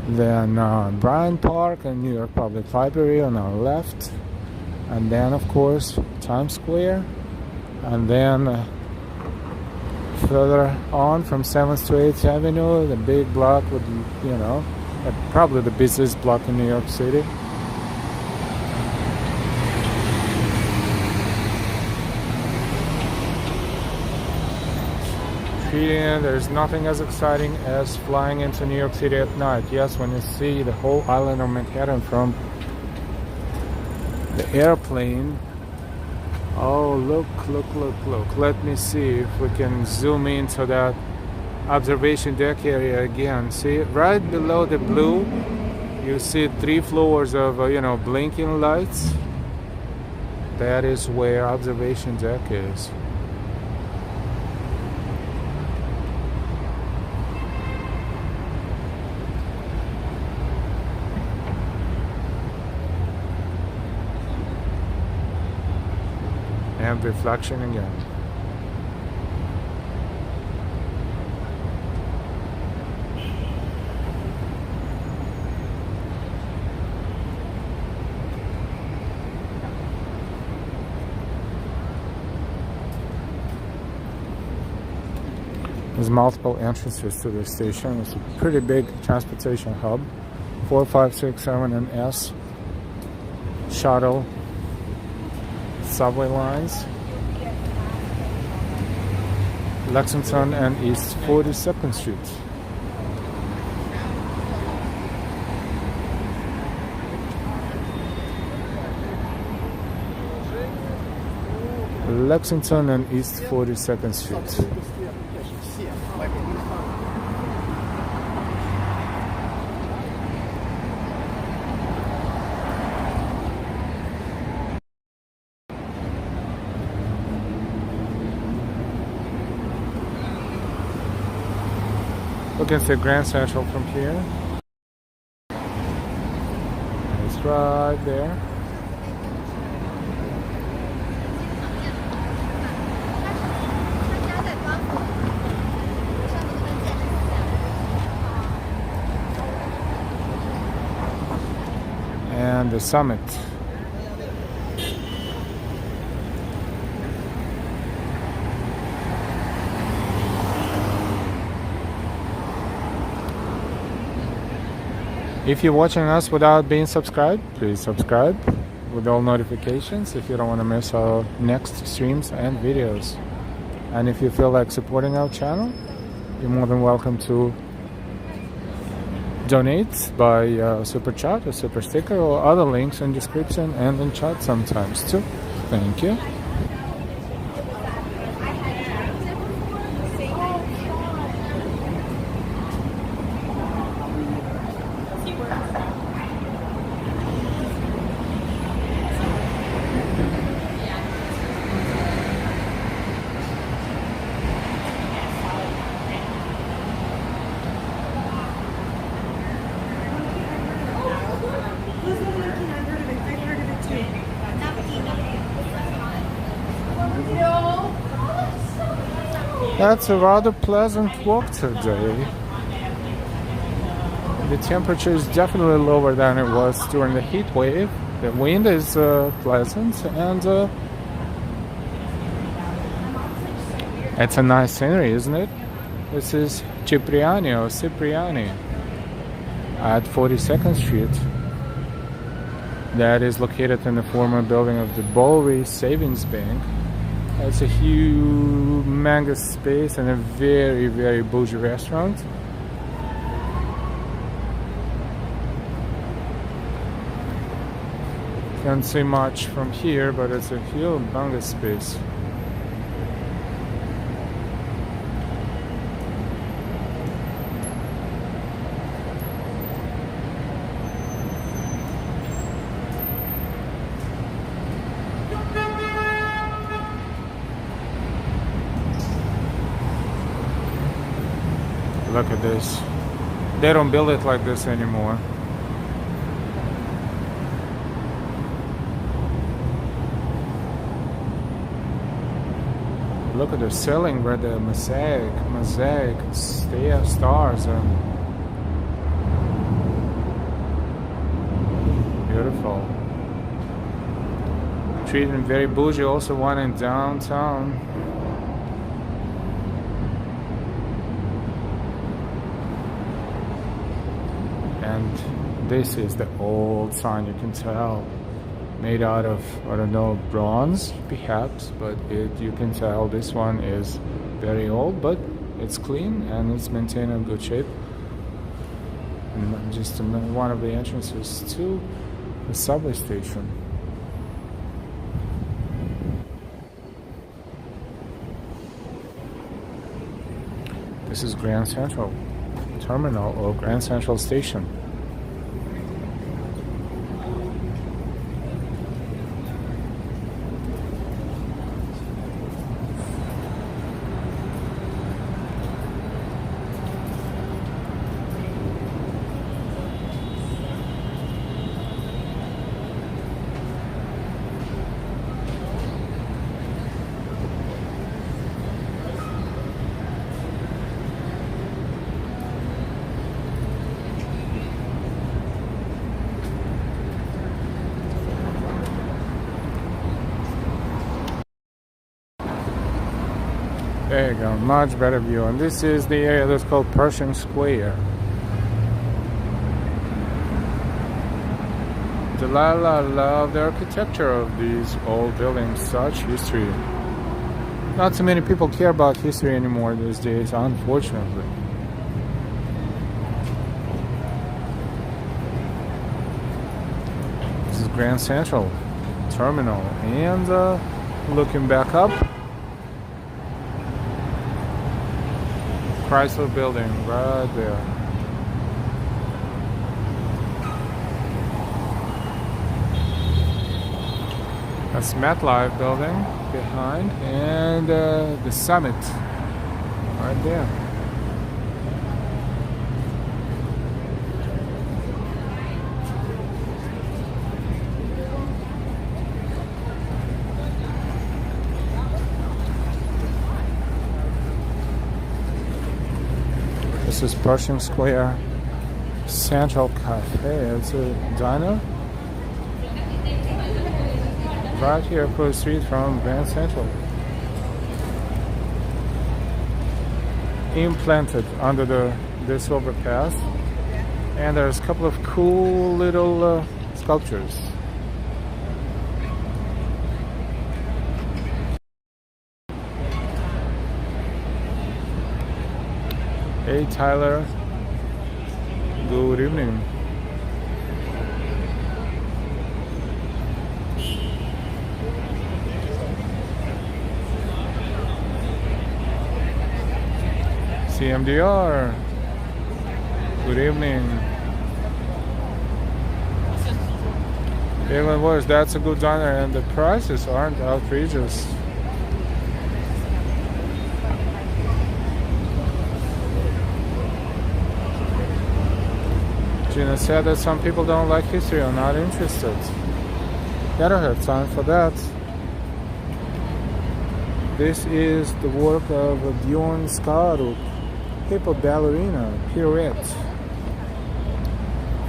Then Bryant Park and New York Public Library on our left. And then, of course, Times Square. And then further on from 7th to 8th Avenue, the big block with, you know, probably the busiest block in New York City. There's nothing as exciting as flying into New York City at night. Yes, when you see the whole island of Manhattan from the airplane. Oh, look. Let me see if we can zoom into that observation deck area again. See, right below the blue, you see 3 floors of blinking lights. That is where observation deck is. And reflection again. There's multiple entrances to the station. It's a pretty big transportation hub. 4, 5, 6, 7, and S. Shuttle. Subway lines. Lexington and East 42nd Street. Lexington and East 42nd Street. Look at the Grand Central from here. It's right there. And the Summit. If you're watching us without being subscribed, please subscribe with all notifications if you don't want to miss our next streams and videos. And if you feel like supporting our channel, you're more than welcome to donate by super chat or super sticker or other links in description and in chat sometimes too. Thank you. That's a rather pleasant walk today. The temperature is definitely lower than it was during the heat wave. The wind is pleasant, and it's a nice scenery, isn't it? This is Cipriani at 42nd Street. That is located in the former building of the Bowery Savings Bank. It's a humongous space and a very, very bougie restaurant. Can't see much from here, but it's a humongous space. Look at this. They don't build it like this anymore. Look at the ceiling where the mosaic stars are. Beautiful. Treating very bougie. Also one in downtown. And this is the old sign, you can tell, made out of, I don't know, bronze perhaps, but you can tell this one is very old, but it's clean and it's maintained in good shape. And just one of the entrances to the subway station. This is Grand Central Terminal or Grand Central Station. There you go, much better view. And this is the area that's called Persian Square. Delilah loved the architecture of these old buildings, such history. Not too many people care about history anymore these days, unfortunately. This is Grand Central Terminal. And looking back up, Chrysler Building right there. That's MetLife Building behind, and the Summit right there. This is Persian Square Central Cafe. It's a diner right here across the street from Grand Central. Implanted under this overpass, and there's a couple of cool little sculptures. Hey Tyler, good evening. CMDR, good evening. Even worse, that's a good diner and the prices aren't outrageous. Gina said that some people don't like history or not interested. Gotta have time for that. This is the work of Dion Scarro, hip-hop ballerina, pirouette,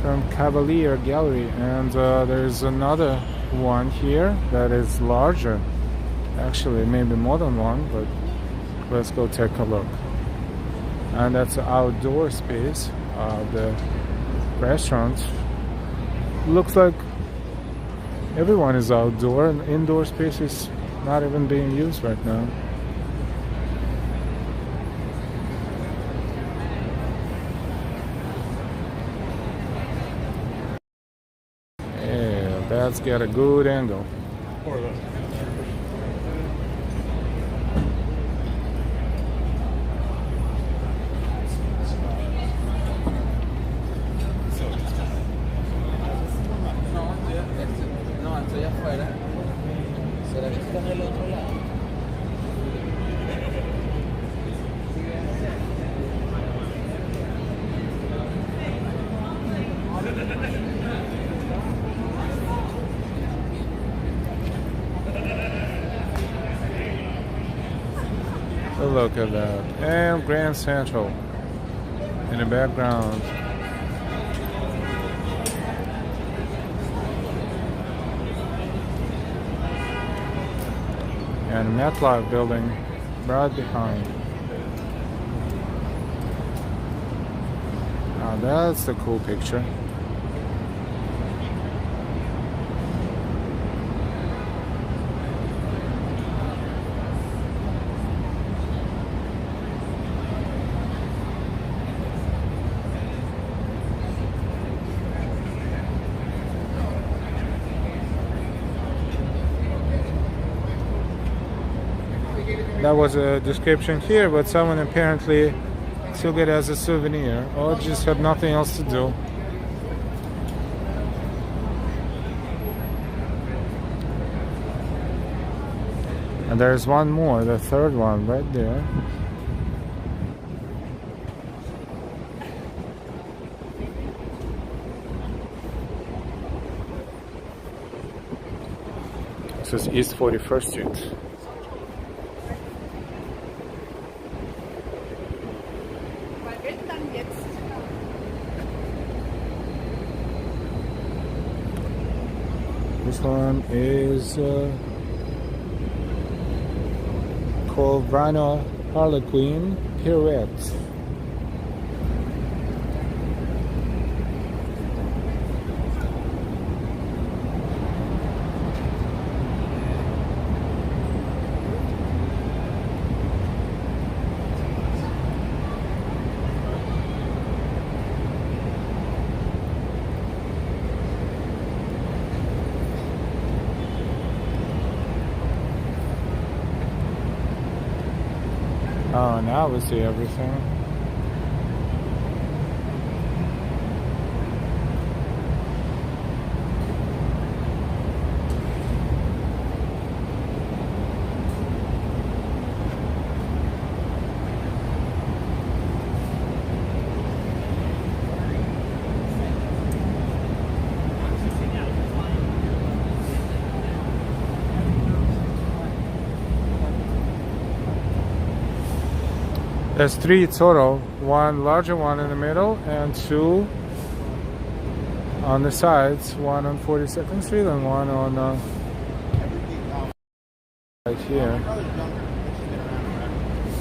from Cavalier Gallery. And there's another one here that is larger. Actually, maybe more than one, but let's go take a look. And that's the outdoor space of the restaurant. Looks like everyone is outdoor, and indoor space is not even being used right now. Yeah, that's got a good angle. Look at that. And Grand Central in the background. And MetLife Building right behind. Now that's the cool picture. That was a description here, but someone apparently took it as a souvenir or just had nothing else to do. And there's one more, the third one right there. This is East 41st Street. This one is called Rhino Harlequin Pirouette. Oh, now we see everything. There's three total, one larger one in the middle and two on the sides, one on 42nd Street and one on right here.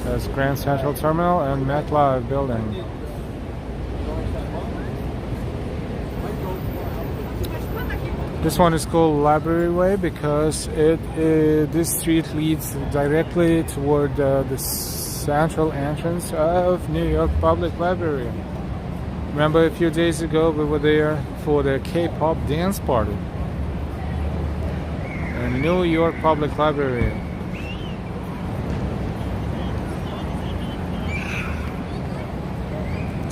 There's Grand Central Terminal and MetLife building. This one is called Library Way because this street leads directly toward the central entrance of New York Public Library. Remember a few days ago we were there for the K-pop dance party in New York Public Library.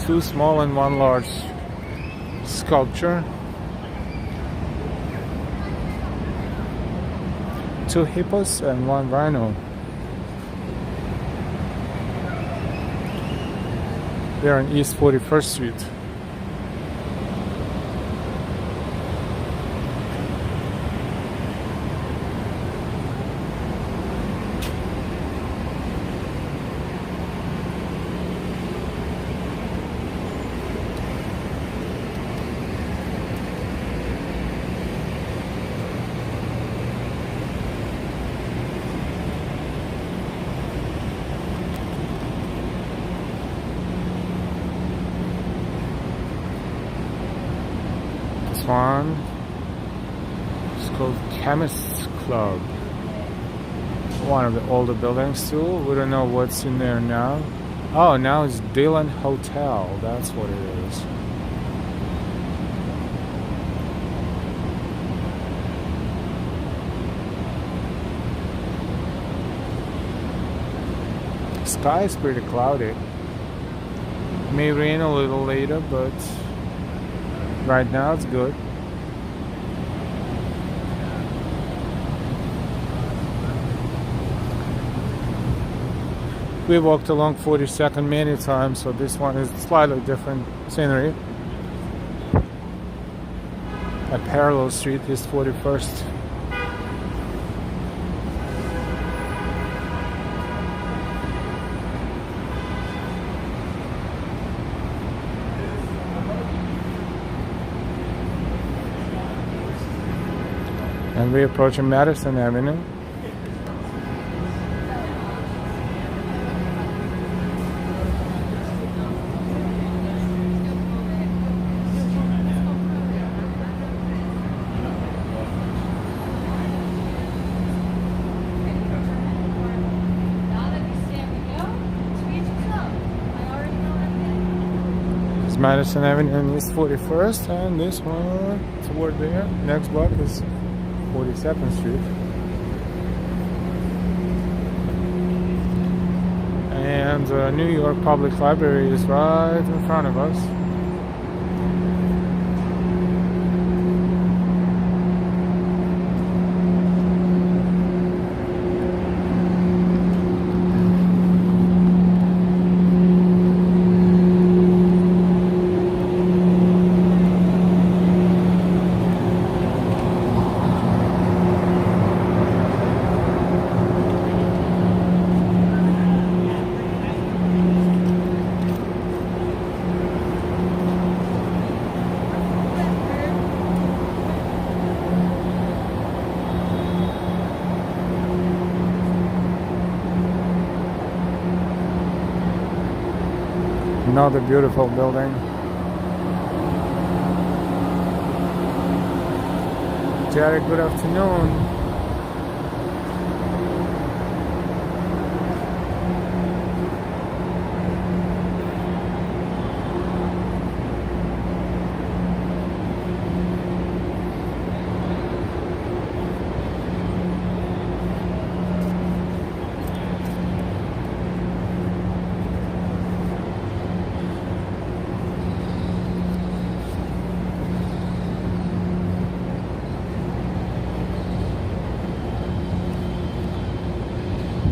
Two small and one large sculpture. Two hippos and one rhino. They're on East 41st Street. One. It's called Chemists Club. One of the older buildings too. We don't know what's in there now. Oh, now it's Dylan Hotel. That's what it is. Sky is pretty cloudy. May rain a little later, but right now it's good. We walked along 42nd many times, so this one is slightly different scenery. A parallel street is 41st. And we're approaching Madison Avenue. It's Madison Avenue and East 41st, and this one toward there. Next block is 42nd Street. And And New York Public Library is right in front of us. Another beautiful building. Jerry, good afternoon.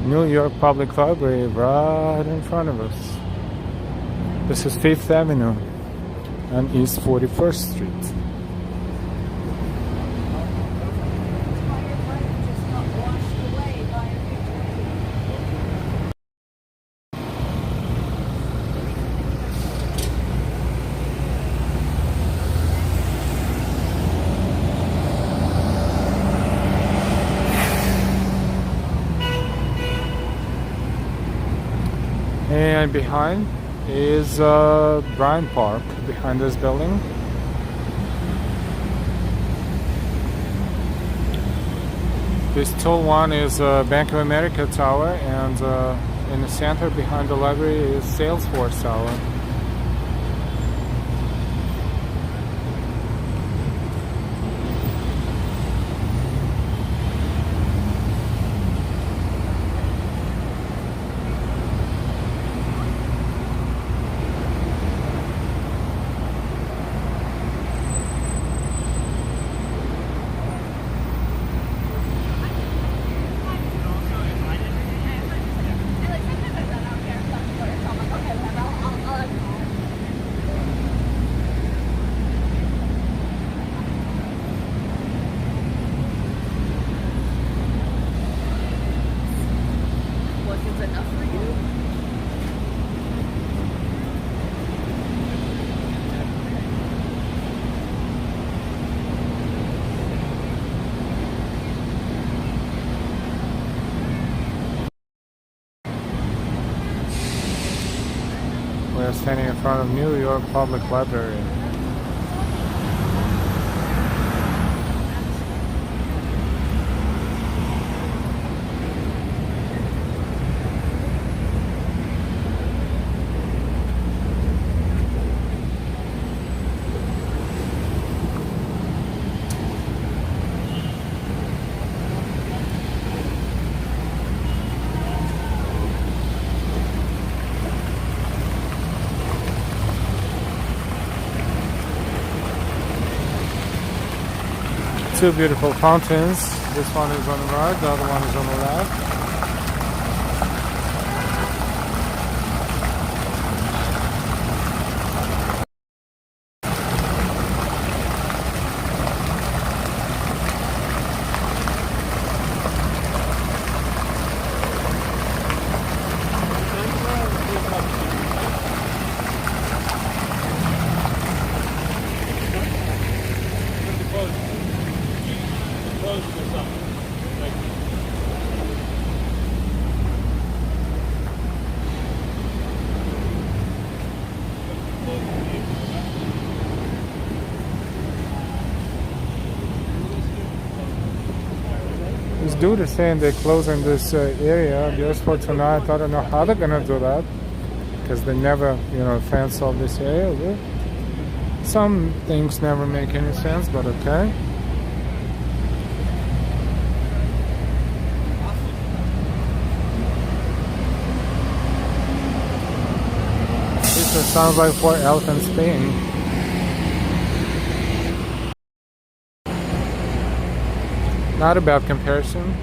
New York Public Library right in front of us. This is 5th Avenue and East 41st Street. And behind is Bryant Park, behind this building. This tall one is Bank of America Tower, and in the center behind the library is Salesforce Tower. We're standing in front of New York Public Library. Two beautiful fountains. This one is on the right, the other one is on the left. This dude is saying they're closing this area just for tonight. I don't know how they're gonna do that, because they never, fence off this area. Some things never make any sense, but okay. It sounds like 4 elephants paying. Not a bad comparison.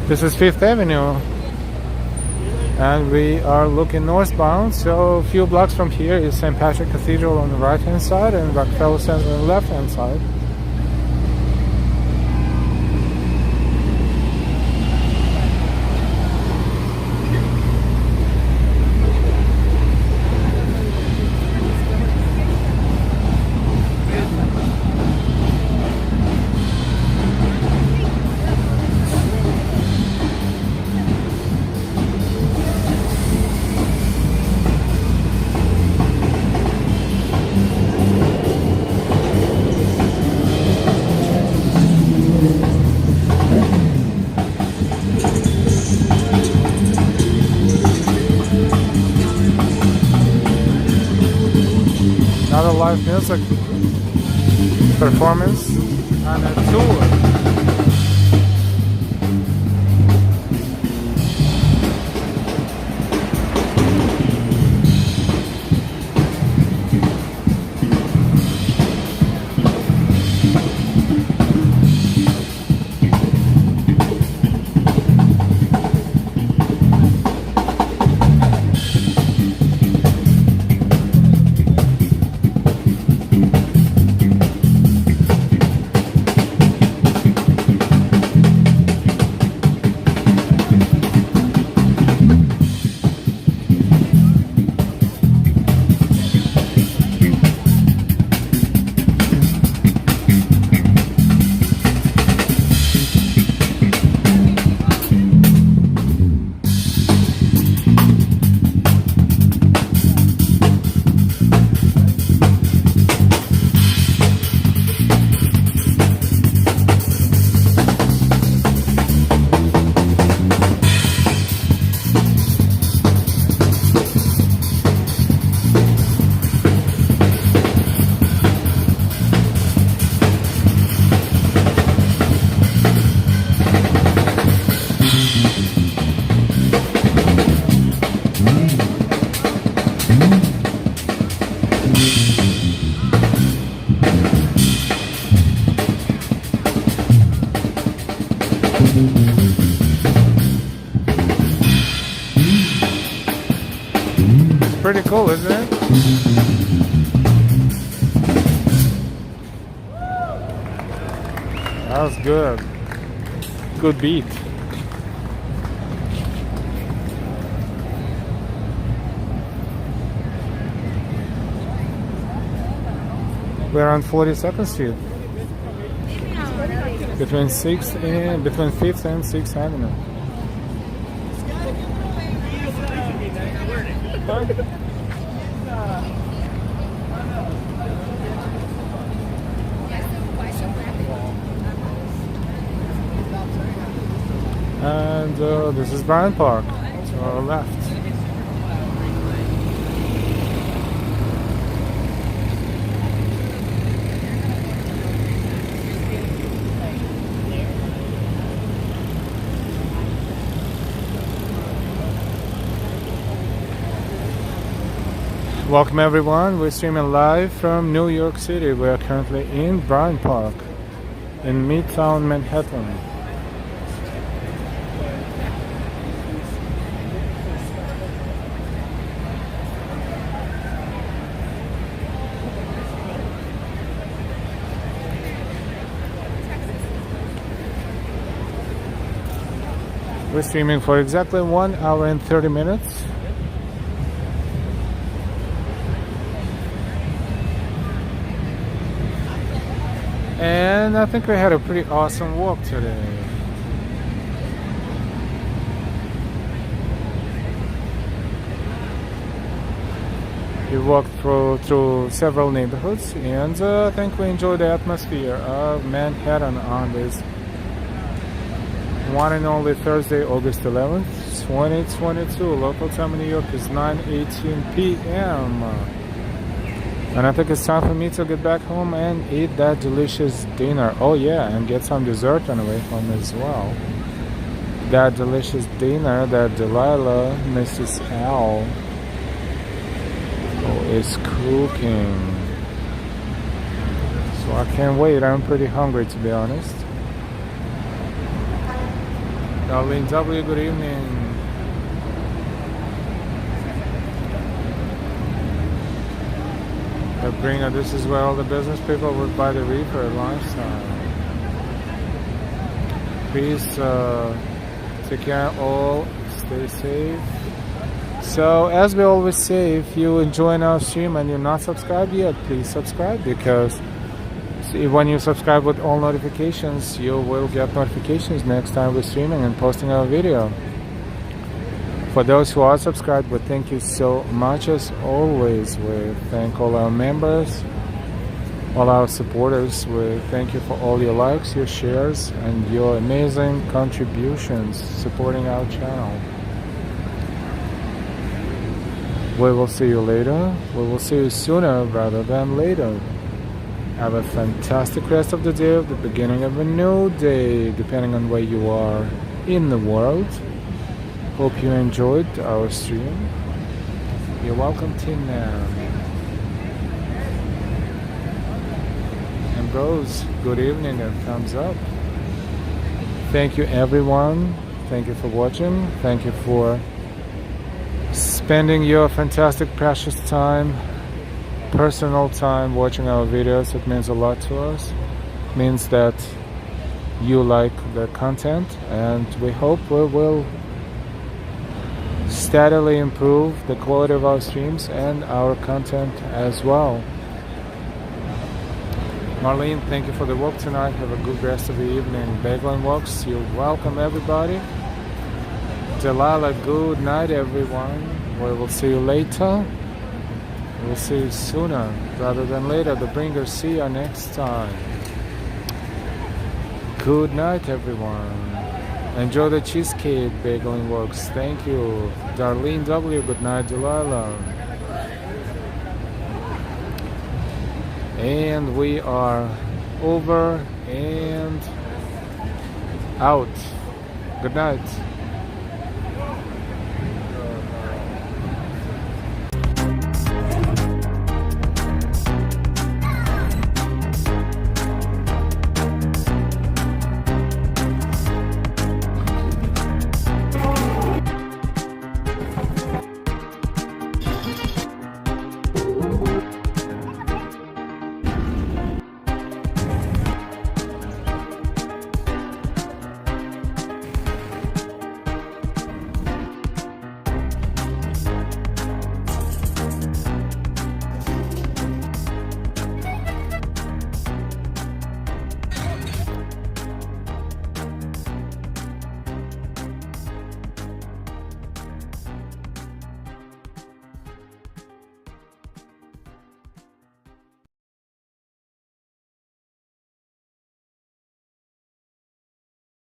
This is 5th Avenue. And we are looking northbound, so a few blocks from here is St. Patrick Cathedral on the right hand side and Rockefeller Center on the left hand side. Another live music performance and a tour. Pretty cool, isn't it? That was good. Good beat. We're on 42nd Street. Between 5th and 6th Avenue. And this is Bryant Park to our left. Welcome everyone, we're streaming live from New York City. We are currently in Bryant Park in Midtown Manhattan. We're streaming for exactly 1 hour and 30 minutes. And I think we had a pretty awesome walk today. We walked through several neighborhoods, and I think we enjoyed the atmosphere of Manhattan on this one and only Thursday, August 11th, 2022. Local time in New York is 9:18 p.m. And I think it's time for me to get back home and eat that delicious dinner. Oh yeah, and get some dessert on the way home as well. That delicious dinner that Delilah, Mrs. Al, is cooking. So I can't wait. I'm pretty hungry, to be honest. Darlene W, good evening. Sabrina, this is where all the business people would buy the reefer at lunchtime. Please take care of all, stay safe. So, as we always say, if you enjoy our stream and you're not subscribed yet, please subscribe, because when you subscribe with all notifications, you will get notifications next time we're streaming and posting our video. For those who are subscribed, we thank you so much. As always, we thank all our members, all our supporters. We thank you for all your likes, your shares, and your amazing contributions supporting our channel. We will see you later. We will see you sooner rather than later. Have a fantastic rest of the day, the beginning of a new day, depending on where you are in the world. Hope you enjoyed our stream. You're welcome, Tina. Ambrose, good evening and thumbs up. Thank you, everyone. Thank you for watching. Thank you for spending your fantastic, precious time, personal time watching our videos. It means a lot to us. It means that you like the content, and we hope we will steadily improve the quality of our streams and our content as well. Marlene, thank you for the walk tonight. Have a good rest of the evening. Bagel and Walks, you're welcome, everybody. Delilah, good night, everyone. We will see you later. We'll see you sooner rather than later. The Bringers, see you next time. Good night, everyone. Enjoy the cheesecake, Bagel and Works. Thank you. Darlene W, good night, Delilah. And we are over and out. Good night.